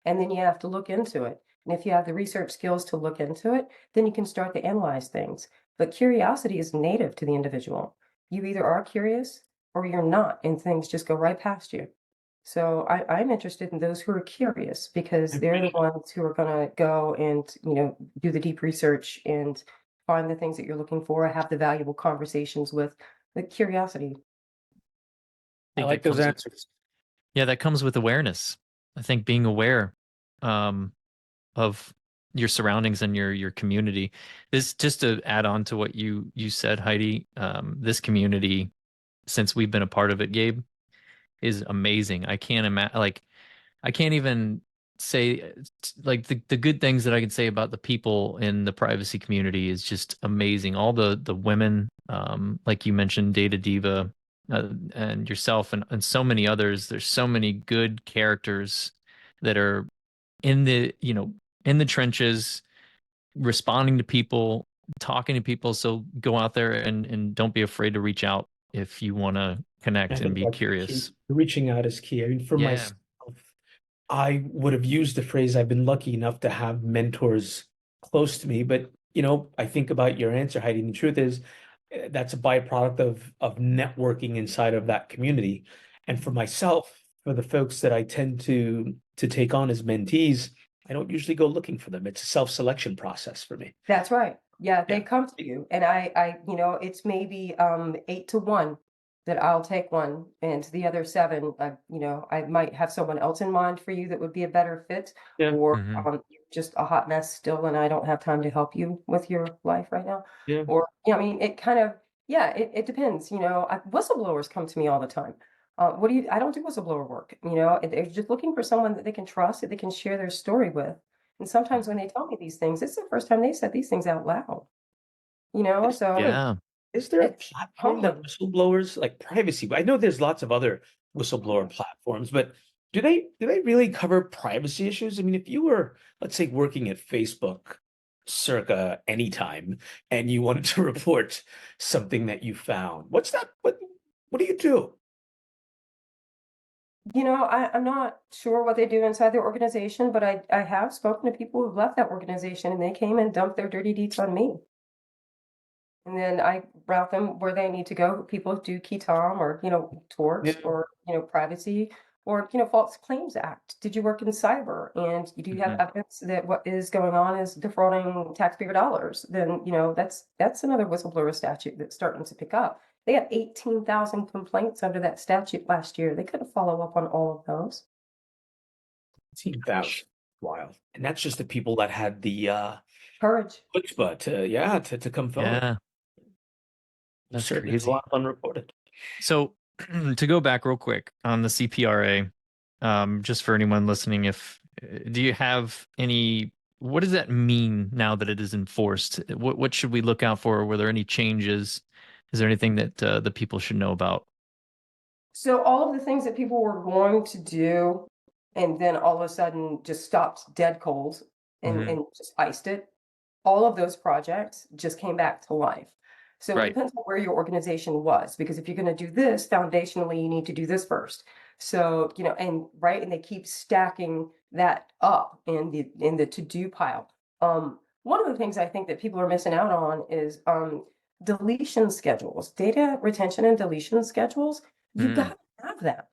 And then you have to look into it. And if you have the research skills to look into it, then you can start to analyze things. But curiosity is native to the individual. You either are curious or you're not, and things just go right past you. So I'm interested in those who are curious because they're the ones who are going to go and, do the deep research and find the things that you're looking for, have the valuable conversations with the curiosity. I think like that those comes with answers. Yeah, that comes with awareness. I think being aware um, of your surroundings and your community. This just to add on to what you said, Heidi. This community, since we've been a part of it, Gabe, is amazing. I can't imagine I can't even say like the good things that I can say about the people in the privacy community is just amazing. All the women, like you mentioned, Data Diva, and yourself and so many others. There's so many good characters that are in the trenches, responding to people, talking to people. So go out there and don't be afraid to reach out if you want to I connect and think be that's the key. curious. Reaching out is key. I mean, for Yeah. myself, I would have used the phrase, I've been lucky enough to have mentors close to me, but I think about your answer, Heidi, and the truth is that's a byproduct of networking inside of that community. And for myself, for the folks that I tend to take on as mentees, I don't usually go looking for them. It's a self-selection process for me. That's right. Yeah, they Yeah. come to you, and it's maybe 8 to 1 that I'll take one, and the other seven, I might have someone else in mind for you that would be a better fit, Yeah. or Hmm. just a hot mess still, and I don't have time to help you with your life right now. Yeah. Or, I mean, it kind of, yeah, it depends, whistleblowers come to me all the time. I don't do whistleblower work, they're just looking for someone that they can trust, that they can share their story with. And sometimes when they tell me these things, it's the first time they said these things out loud, so Yeah. Is there a it's platform that humbling. whistleblowers like privacy? I know there's lots of other whistleblower platforms, but do they really cover privacy issues? I mean, if you were, let's say, working at Facebook circa anytime and you wanted to report something that you found, what do you do? I'm not sure what they do inside their organization, but I have spoken to people who've left that organization and they came and dumped their dirty deeds on me. And then I route them where they need to go. People do key tom or, torts Yeah. or, privacy or, False Claims Act. Did you work in cyber and you do have Mhm. evidence that what is going on is defrauding taxpayer dollars? Then, that's another whistleblower statute that's starting to pick up. They had 18,000 complaints under that statute last year. They couldn't follow up on all of those. 18,000. Wild. And that's just the people that had the Courage. chutzpah to come forward. Yeah, that's Certainly a crazy. lot unreported. So to go back real quick on the CPRA, just for anyone listening, if do you have any, what does that mean now that it is enforced? What should we look out for? Were there any changes? Is there anything that the people should know about? So all of the things that people were going to do and then all of a sudden just stopped dead cold and, Mhm. and just iced it, all of those projects just came back to life. So it Right. depends on where your organization was, because if you're going to do this foundationally, you need to do this first. So, and right, and they keep stacking that up in the to-do pile. One of the things I think that people are missing out on is deletion schedules, data retention and deletion schedules. You Mm. got to have that.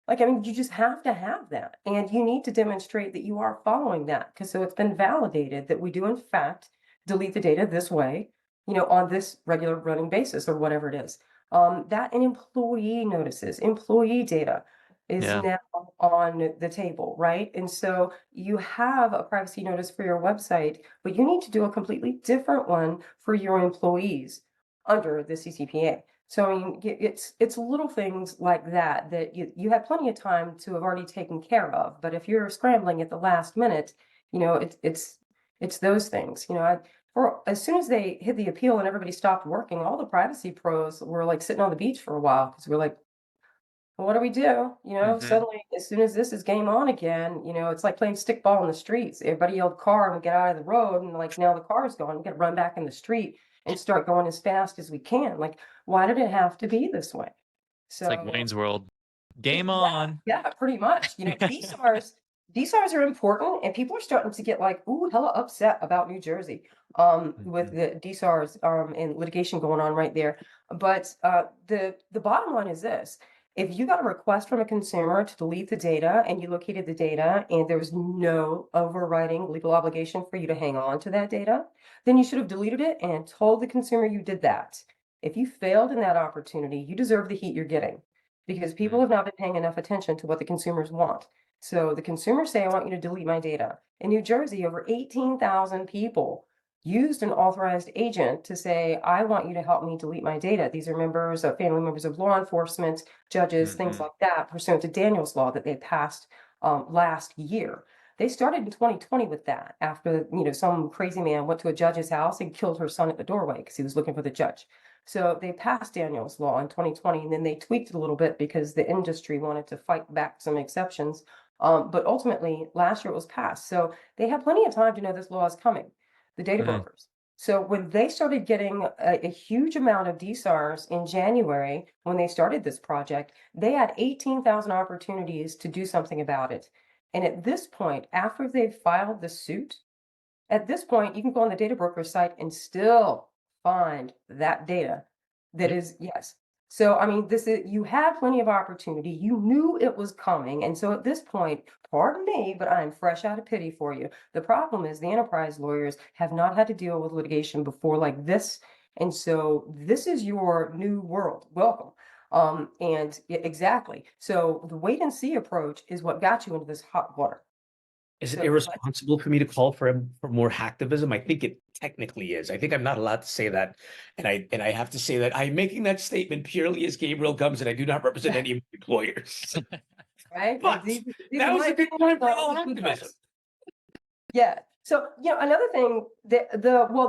Like, I mean, you just have to have that. And you need to demonstrate that you are following that. Because so it's been validated that we do, in fact, delete the data this way, on this regular running basis or whatever it is. That and employee notices, employee data is Yeah. now on the table, right? And so you have a privacy notice for your website, but you need to do a completely different one for your employees under the CCPA. So I mean, it's little things like that that you have plenty of time to have already taken care of. But if you're scrambling at the last minute, it's those things. For as soon as they hit the appeal and everybody stopped working, all the privacy pros were like sitting on the beach for a while because we're like, well, what do we do? Mhm. Suddenly, as soon as this is game on again, it's like playing stickball in the streets. Everybody yelled car and we get out of the road, and like now the car's gone. We got to run back in the street and start going as fast as we can. Like, why did it have to be this way? It's like So Wayne's World. Game yeah, on. yeah, pretty much. DSARs are important, and people are starting to get like, ooh, hella upset about New Jersey, with Mhm. the DSARs, and litigation going on right there. But the bottom line is this: if you got a request from a consumer to delete the data, and you located the data, and there was no overriding legal obligation for you to hang on to that data, then you should have deleted it and told the consumer you did that. If you failed in that opportunity, you deserve the heat you're getting because people Mhm. have not been paying enough attention to what the consumers want. So the consumers say, I want you to delete my data. In New Jersey, over 18,000 people used an authorized agent to say, I want you to help me delete my data. These are family members of law enforcement, judges, things Mhm. like that, pursuant to Daniel's Law that they passed last year. They started in 2020 with that after, some crazy man went to a judge's house and killed her son at the doorway because he was looking for the judge. So they passed Daniel's Law in 2020, and then they tweaked it a little bit because the industry wanted to fight back some exceptions. But ultimately, last year it was passed. So they have plenty of time to know this law is coming, the data Mhm. brokers. So when they started getting a huge amount of DSARs in January, when they started this project, they had 18,000 opportunities to do something about it. And at this point, after they've filed the suit, at this point, you can go on the data broker site and still find that data that Yep. is, yes. So, I mean, you had plenty of opportunity. You knew it was coming. And so at this point, pardon me, but I'm fresh out of pity for you. The problem is the enterprise lawyers have not had to deal with litigation before like this. And so this is your new world. Welcome. Exactly. So the wait and see approach is what got you into this hot water. Is it So irresponsible for me to call for more hacktivism? I think it technically is. I think I'm not allowed to say that, and I have to say that I'm making that statement purely as Gabriel comes, and I do not represent any of my employers. right? But These that are was my a good opinions, time for not all the food activism. trucks. Yeah. So, another thing, the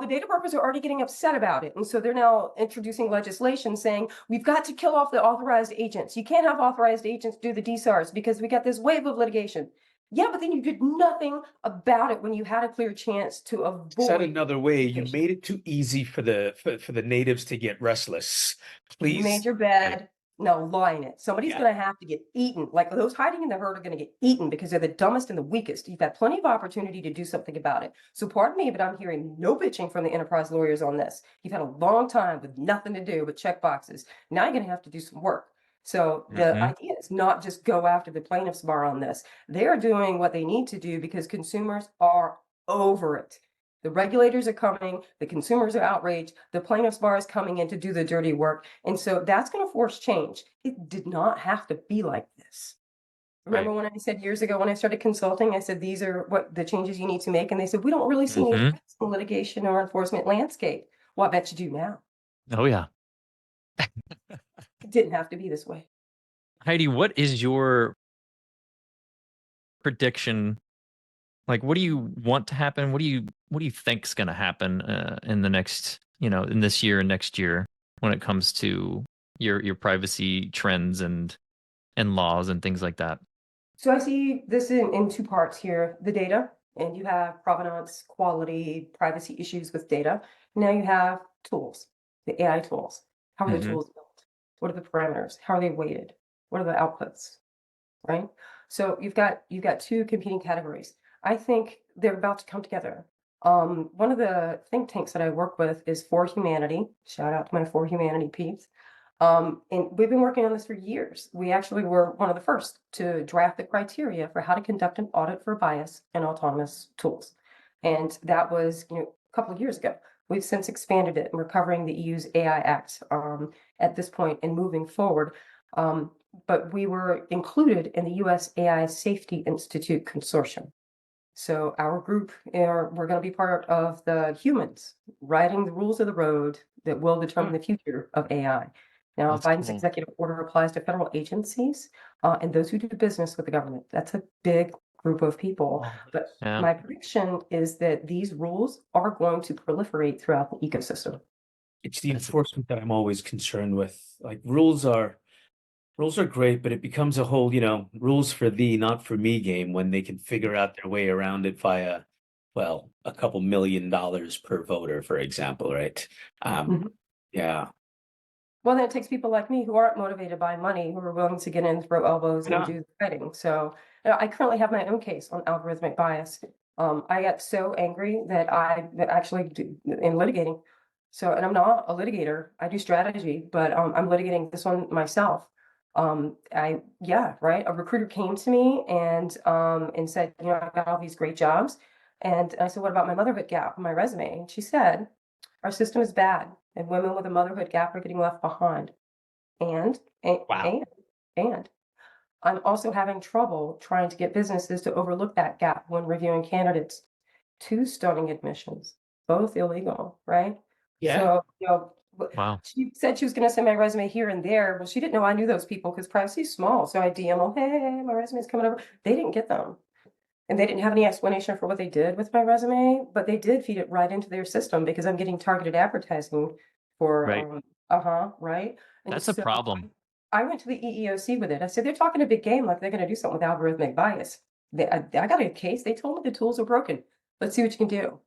data brokers are already getting upset about it. And so they're now introducing legislation saying we've got to kill off the authorized agents. You can't have authorized agents do the DSARs because we got this wave of litigation. Yeah, but then you did nothing about it when you had a clear chance to Said avoid another way, you litigation. made it too easy for the natives to get restless. You made Please. your bed. Now lie in it. Somebody's Yeah. going to have to get eaten. Like those hiding in the herd are going to get eaten because they're the dumbest and the weakest. You've had plenty of opportunity to do something about it. So pardon me, but I'm hearing no bitching from the enterprise lawyers on this. You've had a long time with nothing to do but check boxes. Now you're going to have to do some work. So the Mhm. idea is not just go after the plaintiffs bar on this. They're doing what they need to do because consumers are over it. The regulators are coming, the consumers are outraged, the plaintiffs bar is coming in to do the dirty work. And so that's going to force change. It did not have to be like this. Remember Right. when I said years ago when I started consulting, I said, these are what the changes you need to make. And they said, we don't really see any Mhm. effects in litigation or enforcement landscape. Well, I bet you do now. Oh yeah. It didn't have to be this way. Heidi, what is your prediction? Like, what do you want to happen? What do you think's going to happen in the next, in this year and next year when it comes to your privacy trends and laws and things like that? So I see this in two parts here, the data, and you have provenance, quality, privacy issues with data. Now you have tools, the AI tools. How are the Hmm. tools built? What are the parameters? How are they weighted? What are the outputs? Right? So you've got two competing categories. I think they're about to come together. One of the think tanks that I work with is For Humanity. Shout out to my For Humanity peeps. And we've been working on this for years. We actually were one of the first to draft the criteria for how to conduct an audit for bias in autonomous tools. And that was, a couple of years ago. We've since expanded it and we're covering the EU's AI Act at this point and moving forward. But we were included in the US AI Safety Institute consortium. So our group, we're going to be part of the humans writing the rules of the road that will determine the future of AI. Now, That's Biden's cool. executive order applies to federal agencies and those who do business with the government. That's a big group of people. But Yeah. my prediction is that these rules are going to proliferate throughout the ecosystem. It's the That's enforcement that I'm always concerned with. Like rules are great, but it becomes a whole, rules for thee, not for me game when they can figure out their way around it via, well, a couple $1 million per voter, for example, right? Mhm. Yeah. Well, then it takes people like me who aren't motivated by money, who are willing to get in, throw elbows, and Yeah. do the fighting. So, I currently have my own case on algorithmic bias. I got so angry that I actually in litigating. So, and I'm not a litigator. I do strategy, but I'm litigating this one myself. Yeah, right. A recruiter came to me and said, I've got all these great jobs, and I said, what about my motherhood gap on my resume? And she said, our system is bad, and women with a motherhood gap are getting left behind. And and Wow. and, and I'm also having trouble trying to get businesses to overlook that gap when reviewing candidates. Two stunning admissions, both illegal, right? Yeah. So, Wow. she said she was going to send my resume here and there. Well, she didn't know I knew those people because privacy is small. So I DM them, hey, my resume's coming over. They didn't get them. And they didn't have any explanation for what they did with my resume, but they did feed it right into their system because I'm getting targeted advertising for, Right. right? And That's a so problem. I went to the EEOC with it. I said, they're talking a big game like they're going to do something with algorithmic bias. I got a case. They told me the tools are broken. Let's see what you can do.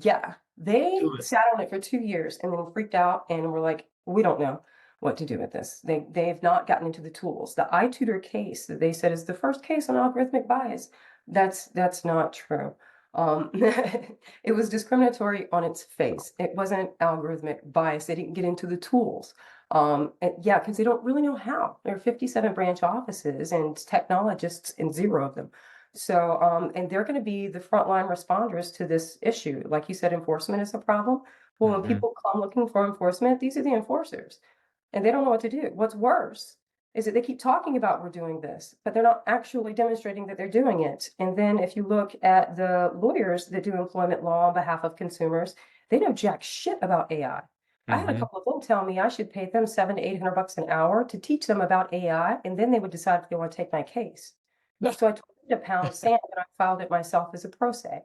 Yeah, they Do it. sat on it for 2 years and then freaked out and were like, we don't know what to do with this. They've not gotten into the tools. The iTutor case that they said is the first case on algorithmic bias. That's not true. It was discriminatory on its face. It wasn't algorithmic bias. They didn't get into the tools. Yeah, because they don't really know how. There are 57 branch offices and technologists and zero of them. So, and they're going to be the frontline responders to this issue. Like you said, enforcement is a problem. Well, when Hmm. people come looking for enforcement, these are the enforcers, and they don't know what to do. What's worse is that they keep talking about we're doing this, but they're not actually demonstrating that they're doing it. And then if you look at the lawyers that do employment law on behalf of consumers, they know jack shit about AI. I had a Mhm. couple of them tell me I should pay them $700 to $800 an hour to teach them about AI, and then they would decide if they want to take my case. So I told them to pound sand, and I filed it myself as a pro se.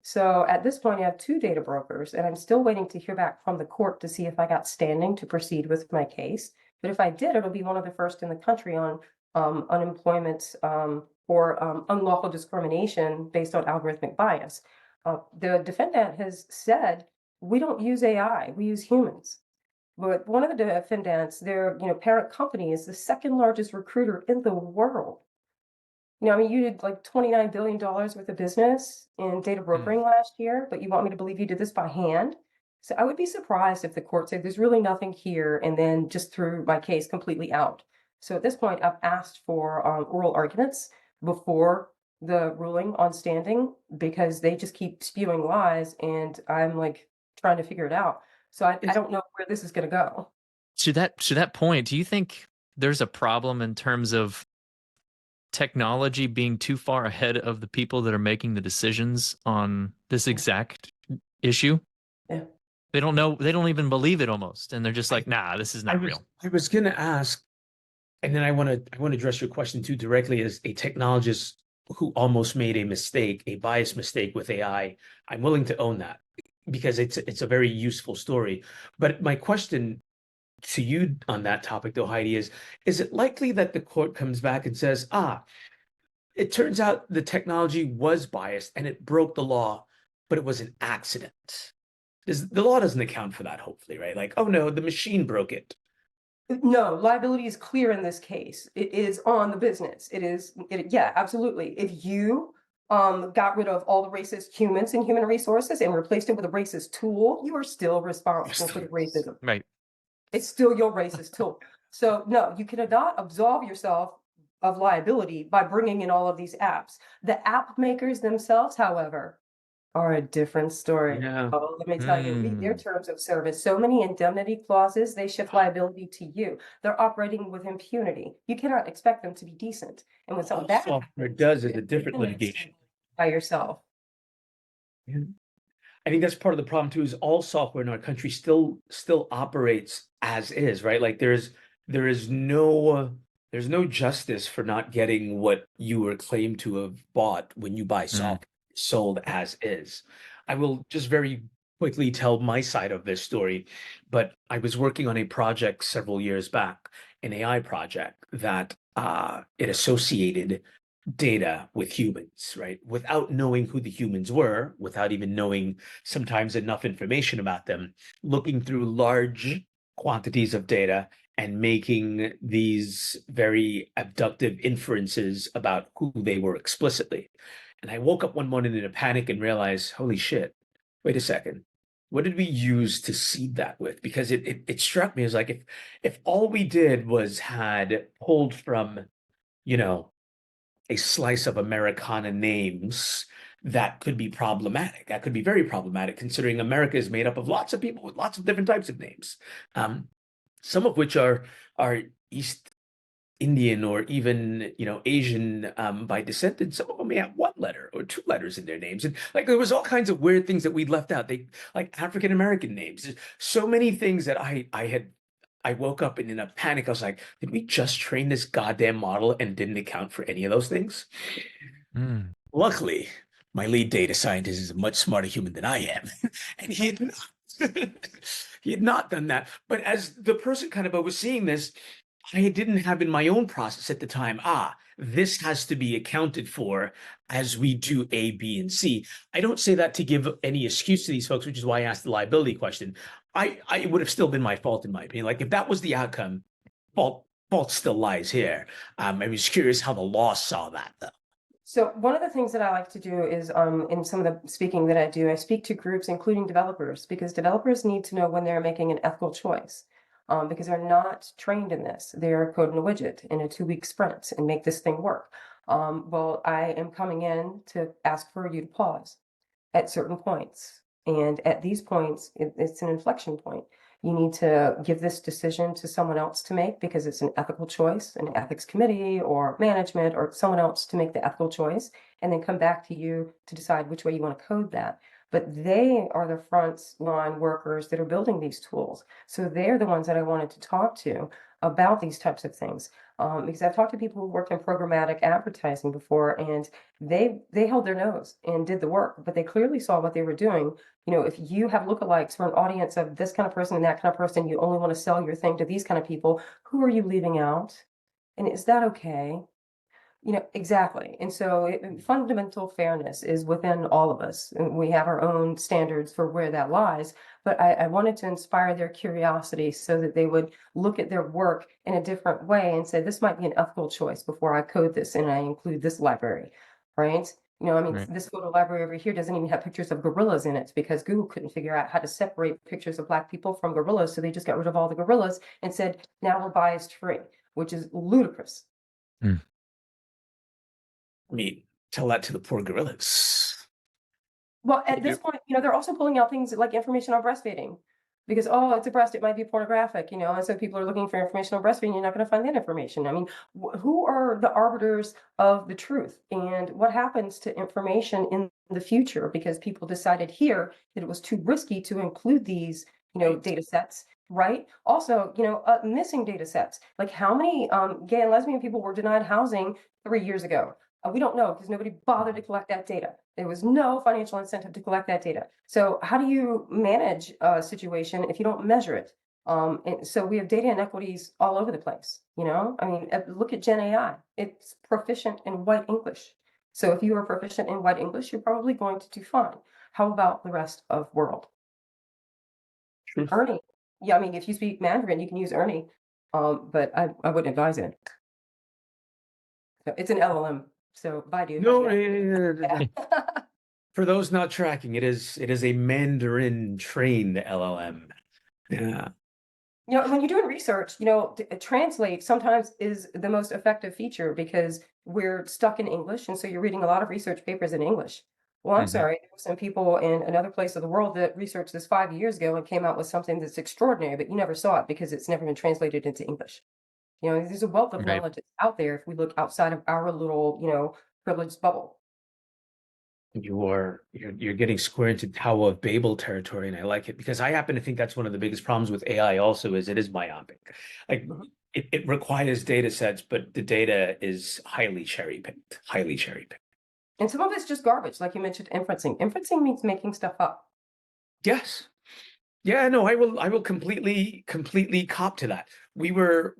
So at this point, I have 2 data brokers, and I'm still waiting to hear back from the court to see if I got standing to proceed with my case. But if I did, it'll be one of the first in the country on unemployment or unlawful discrimination based on algorithmic bias. The defendant has said, we don't use AI, we use humans. But one of the defendants, their parent company is the second largest recruiter in the world. I mean, you did like $29 billion worth of business in data brokering last year, but you want me to believe you did this by hand? So I would be surprised if the court said there's really nothing here and then just threw my case completely out. So at this point, I've asked for oral arguments before the ruling on standing because they just keep spewing lies and I'm like trying to figure it out. So I don't know where this is going to go. To that point, do you think there's a problem in terms of technology being too far ahead of the people that are making the decisions on this exact issue? Yeah. They don't know, they don't even believe it almost. And they're just like, nah, this is not real. I was gonna ask, and then I want to address your question too directly as a technologist who almost made a mistake, a biased mistake with AI. I'm willing to own that because it's a very useful story. But my question to you on that topic though, Heidi, is it likely that the court comes back and says, it turns out the technology was biased and it broke the law, but it was an accident? The law doesn't account for that, hopefully, right? Like, oh no, the machine broke it. No, liability is clear in this case. It is on the business. Yeah, absolutely. If you got rid of all the racist humans in human resources and replaced it with a racist tool, you are still responsible for the racism. Right. It's still your racist tool. So no, you cannot absolve yourself of liability by bringing in all of these apps. The app makers themselves, however, are a different story. Yeah. Oh, let me tell you, read their terms of service. So many indemnity clauses, they shift liability to you. They're operating with impunity. You cannot expect them to be decent. And when something bad Software does is a happens, different you're litigation. by yourself. Yeah. I think that's part of the problem too, is all software in our country still operates as is, right? Like there's no justice for not getting what you were claimed to have bought when you buy software sold as is. I will just very quickly tell my side of this story, but I was working on a project several years back, an AI project that it associated data with humans, right? Without knowing who the humans were, without even knowing sometimes enough information about them, looking through large quantities of data and making these very abductive inferences about who they were explicitly. And I woke up one morning in a panic and realized, holy shit, wait a second. What did we use to seed that with? Because it struck me as like if all we did was had pulled from, you know, a slice of Americana names, that could be problematic. That could be very problematic, considering America is made up of lots of people with lots of different types of names, some of which are East Indian or even Asian by descent, and some of them may have one letter or two letters in their names, and like there was all kinds of weird things that we'd left out. They like African American names, so many things that I woke up and in a panic, I was like, did we just train this goddamn model and didn't account for any of those things? Luckily, my lead data scientist is a much smarter human than I am. And he had not done that. But as the person kind of overseeing this, I didn't have in my own process at the time, this has to be accounted for as we do A, B, and C. I don't say that to give any excuse to these folks, which is why I asked the liability question. I would have still been my fault, in my opinion. Like if that was the outcome, fault still lies here. I was curious how the law saw that, though. So one of the things that I like to do is in some of the speaking that I do, I speak to groups, including developers, because developers need to know when they're making an ethical choice. Because they're not trained in this. They're coding a widget in a 2-week sprint and make this thing work. Well, I am coming in to ask for you to pause at certain points. And at these points, it's an inflection point. you need to give this decision to someone else to make because it's an ethical choice, an ethics committee or management or someone else to make the ethical choice, and then come back to you to decide which way you want to code that. But they are the front line workers that are building these tools. So they're the ones that I wanted to talk to about these types of things. Because I've talked to people who worked in programmatic advertising before, and they held their nose and did the work, but they clearly saw what they were doing. You know, if you have lookalikes for an audience of this kind of person and that kind of person, you only want to sell your thing to these kind of people, who are you leaving out? And is that okay? You know, exactly. And so fundamental fairness is within all of us. And we have our own standards for where that lies. But I wanted to inspire their curiosity so that they would look at their work in a different way and say, this might be an ethical choice before I code this and I include this library, right? You know, I mean, Right. this photo library over here doesn't even have pictures of gorillas in it because Google couldn't figure out how to separate pictures of Black people from gorillas. So they just got rid of all the gorillas and said, now we're biased free, which is ludicrous. Mm. I mean, tell that to the poor gorillas. Well, at this point, you know, they're also pulling out things like information on breastfeeding because, oh, it's a breast, it might be pornographic, you know, and so people are looking for information on breastfeeding. You're not going to find that information. I mean, who are the arbiters of the truth and what happens to information in the future? Because people decided here that it was too risky to include these, you know, Right. data sets. Right. Also, you know, missing data sets. Like how many gay and lesbian people were denied housing 3 years ago? We don't know because nobody bothered to collect that data. There was no financial incentive to collect that data. So how do you manage a situation if you don't measure it? And so we have data inequities all over the place. You know, I mean, look at Gen AI. It's proficient in white English. So if you are proficient in white English, you're probably going to do fine. How about the rest of world? Truth. Ernie. Yeah, I mean, if you speak Mandarin, you can use Ernie. But I wouldn't advise it. So it's an LLM. So Baidu. No, Yeah. for those not tracking, it is a Mandarin trained LLM. Yeah. You know, when you're doing research, you know, translate sometimes is the most effective feature because we're stuck in English. And so you're reading a lot of research papers in English. Well, I'm Mhm. sorry, there were some people in another place of the world that researched this 5 years ago and came out with something that's extraordinary, but you never saw it because it's never been translated into English. You know, there's a wealth of Right. knowledge that's out there if we look outside of our little, you know, privileged bubble. You're getting square into Tower of Babel territory, and I like it because I happen to think that's one of the biggest problems with AI also is it is myopic. Like Mhm. it requires data sets, but the data is highly cherry picked, highly cherry picked. And some of it's just garbage, like you mentioned, inferencing. Inferencing means making stuff up. Yes. Yeah, no, I will completely cop to that. We were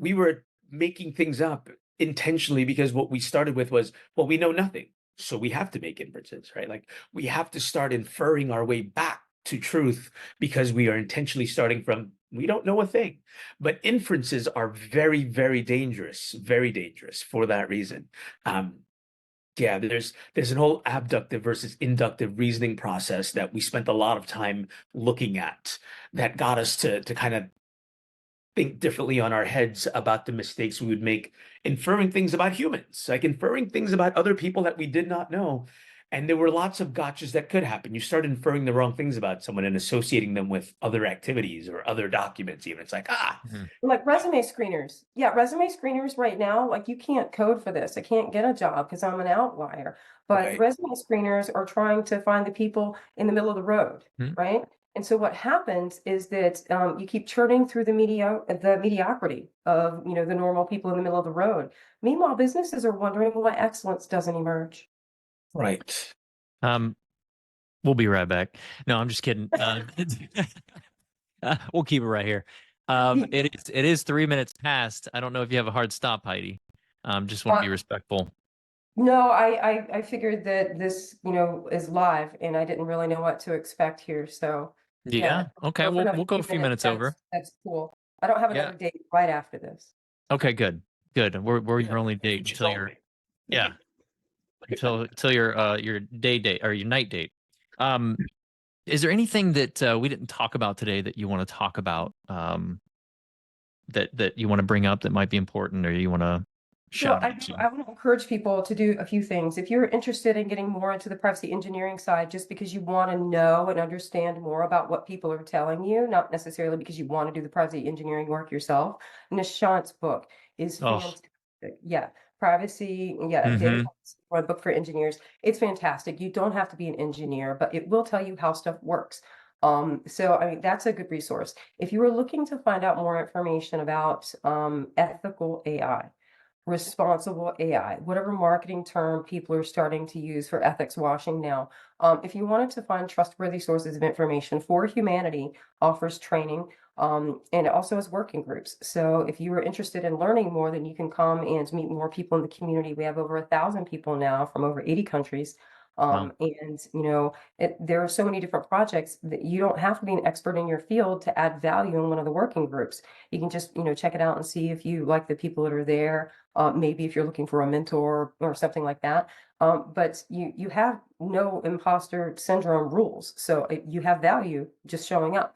making things up intentionally because what we started with was, well, we know nothing. So we have to make inferences, right? Like we have to start inferring our way back to truth because we are intentionally starting from we don't know a thing. But inferences are very very dangerous for that reason. Yeah, there's an whole abductive versus inductive reasoning process that we spent a lot of time looking at that got us to kind of think differently on our heads about the mistakes we would make inferring things about humans, like inferring things about other people that we did not know. And there were lots of gotchas that could happen. You start inferring the wrong things about someone and associating them with other activities or other documents, even. It's like, Mhm. Like resume screeners. Yeah, resume screeners right now, like you can't code for this. I can't get a job because I'm an outlier. But right, resume screeners are trying to find the people in the middle of the road, Mhm. right? And so what happens is that you keep churning through the mediocrity of, you know, the normal people in the middle of the road. Meanwhile, businesses are wondering why excellence doesn't emerge. right. Um, we'll be right back. No, I'm just kidding. We'll keep it right here. It is 3 minutes past. I don't know if you have a hard stop, Heidi. Just want to be Uh, respectful. no, I figured that this, you know, is live and I didn't really know what to expect here. So yeah, Yeah. Okay. go for We'll another go a few few minutes. minutes over. That's cool. I don't have Yeah. another date right after this. Okay. Good. Good. We're Yeah, your only that's date what you until told your me. yeah until your day date or your night date. Um, is there anything that we didn't talk about today that you want to talk about? That you want to bring up that might be important, or you want to shout I out to. want to encourage people to do a few things. If you're interested in getting more into the privacy engineering side, just because you want to know and understand more about what people are telling you, not necessarily because you want to do the privacy engineering work yourself, Nishant's book is Oh, fantastic. Yeah, privacy, data mm-hmm. privacy, a book for engineers. It's fantastic. You don't have to be an engineer, but it will tell you how stuff works. So I mean, that's a good resource. If you are looking to find out more information about ethical AI, responsible AI, whatever marketing term people are starting to use for ethics washing now. If you wanted to find trustworthy sources of information, For Humanity offers training, and it also has working groups. So if you are interested in learning more, then you can come and meet more people in the community. We have over 1,000 people now from over 80 countries. Wow. And there are so many different projects that you don't have to be an expert in your field to add value in one of the working groups. You can just, check it out and see if you like the people that are there. Maybe if you're looking for a mentor or something like that. But you have no imposter syndrome rules. So you have value just showing up.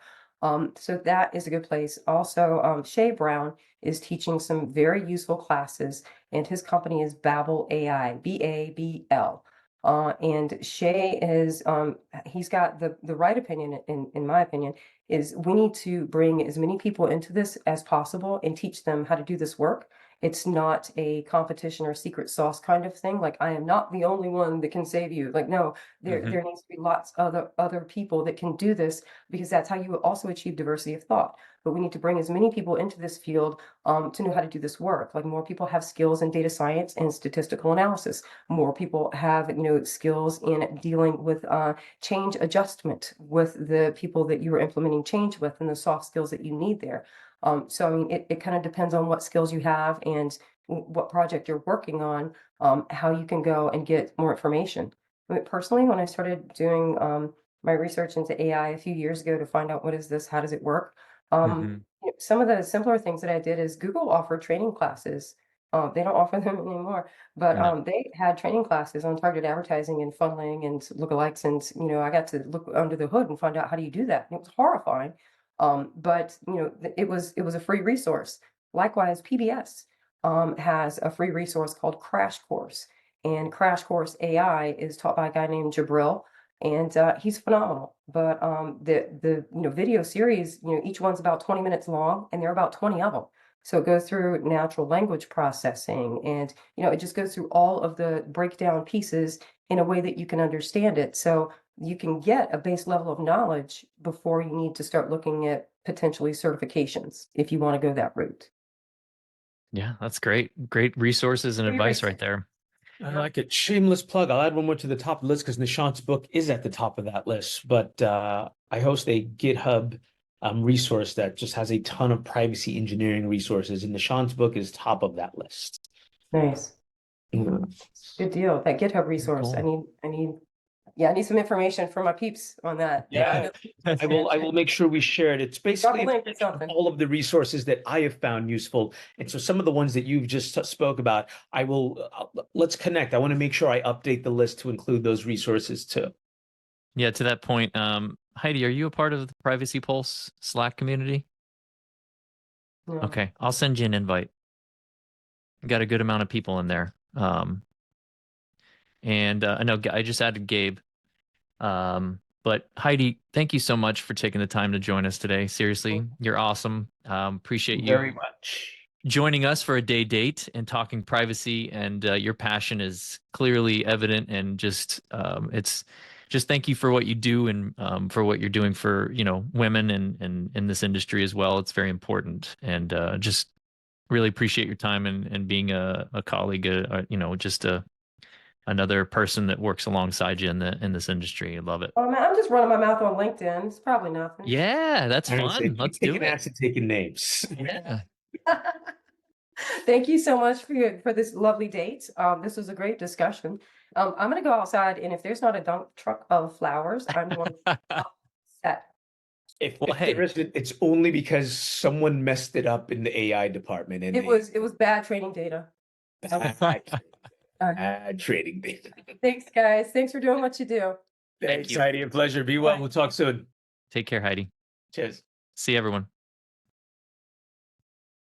So that is a good place. Also, Shay Brown is teaching some very useful classes, and his company is Babel AI, BABL. And Shay is, he's got the right opinion, in my opinion, is we need to bring as many people into this as possible and teach them how to do this work. It's not a competition or secret sauce kind of thing. Like, I am not the only one that can save you. Like, no, there needs to be lots of other people that can do this, because that's how you also achieve diversity of thought. But we need to bring as many people into this field to know how to do this work. Like, more people have skills in data science and statistical analysis. More people have, skills in dealing with change adjustment with the people that you are implementing change with, and the soft skills that you need there. So I mean, it kind of depends on what skills you have and what project you're working on, how you can go and get more information. I mean, personally, when I started doing my research into AI a few years ago to find out what is this, how does it work, some of the simpler things that I did is Google offered training classes. They don't offer them anymore, but No. they had training classes on targeted advertising and funneling and lookalikes, and I got to look under the hood and find out how do you do that. And it was horrifying. But it was a free resource. Likewise, PBS has a free resource called Crash Course, and Crash Course AI is taught by a guy named Jabril, and he's phenomenal. But the video series, each one's about 20 minutes long, and there are about 20 of them. So it goes through natural language processing, and it just goes through all of the breakdown pieces in a way that you can understand it. So you can get a base level of knowledge before you need to start looking at potentially certifications if you want to go that route. Yeah, that's great. Great resources and Free advice right research. there. I like it. Shameless plug. I'll add one more to the top of the list because Nishant's book is at the top of that list. But I host a GitHub resource that just has a ton of privacy engineering resources, and Nishant's book is top of that list. Nice. Mhm. Good deal. That GitHub resource. Cool. I need some information for my peeps on that. Yeah, I will make sure we share it. It's Drop a basically link or something. all of the resources that I have found useful. And so some of the ones that you've just spoke about, I will let's connect. I want to make sure I update the list to include those resources too. Yeah, to that point, Heidi, are you a part of the Privacy Pulse Slack community? No. Okay, I'll send you an invite. Got a good amount of people in there. And I know I just added Gabe. But Heidi, thank you so much for taking the time to join us today. Seriously, you're awesome. Appreciate you Very much. joining us for a day date and talking privacy. And your passion is clearly evident. And just it's just thank you for what you do and for what you're doing for women and in this industry as well. It's very important. And just really appreciate your time and being a colleague. Just another person that works alongside you in this industry. I love it. Oh man, I'm just running my mouth on LinkedIn. It's probably nothing. Yeah, that's I was fun. saying, Let's keep do taking it. acid, taking names. Yeah. Thank you so much for this lovely date. This was a great discussion. I'm gonna go outside, and if there's not a dump truck of flowers, I'm going to set. Well, If hey. there isn't, it's only because someone messed it up in the AI department and It was bad training data. bad trading data. Thanks, guys. Thanks for doing what you do. Thanks, you. Heidi. A pleasure. Be well. Bye. We'll talk soon. Take care, Heidi. Cheers. See everyone.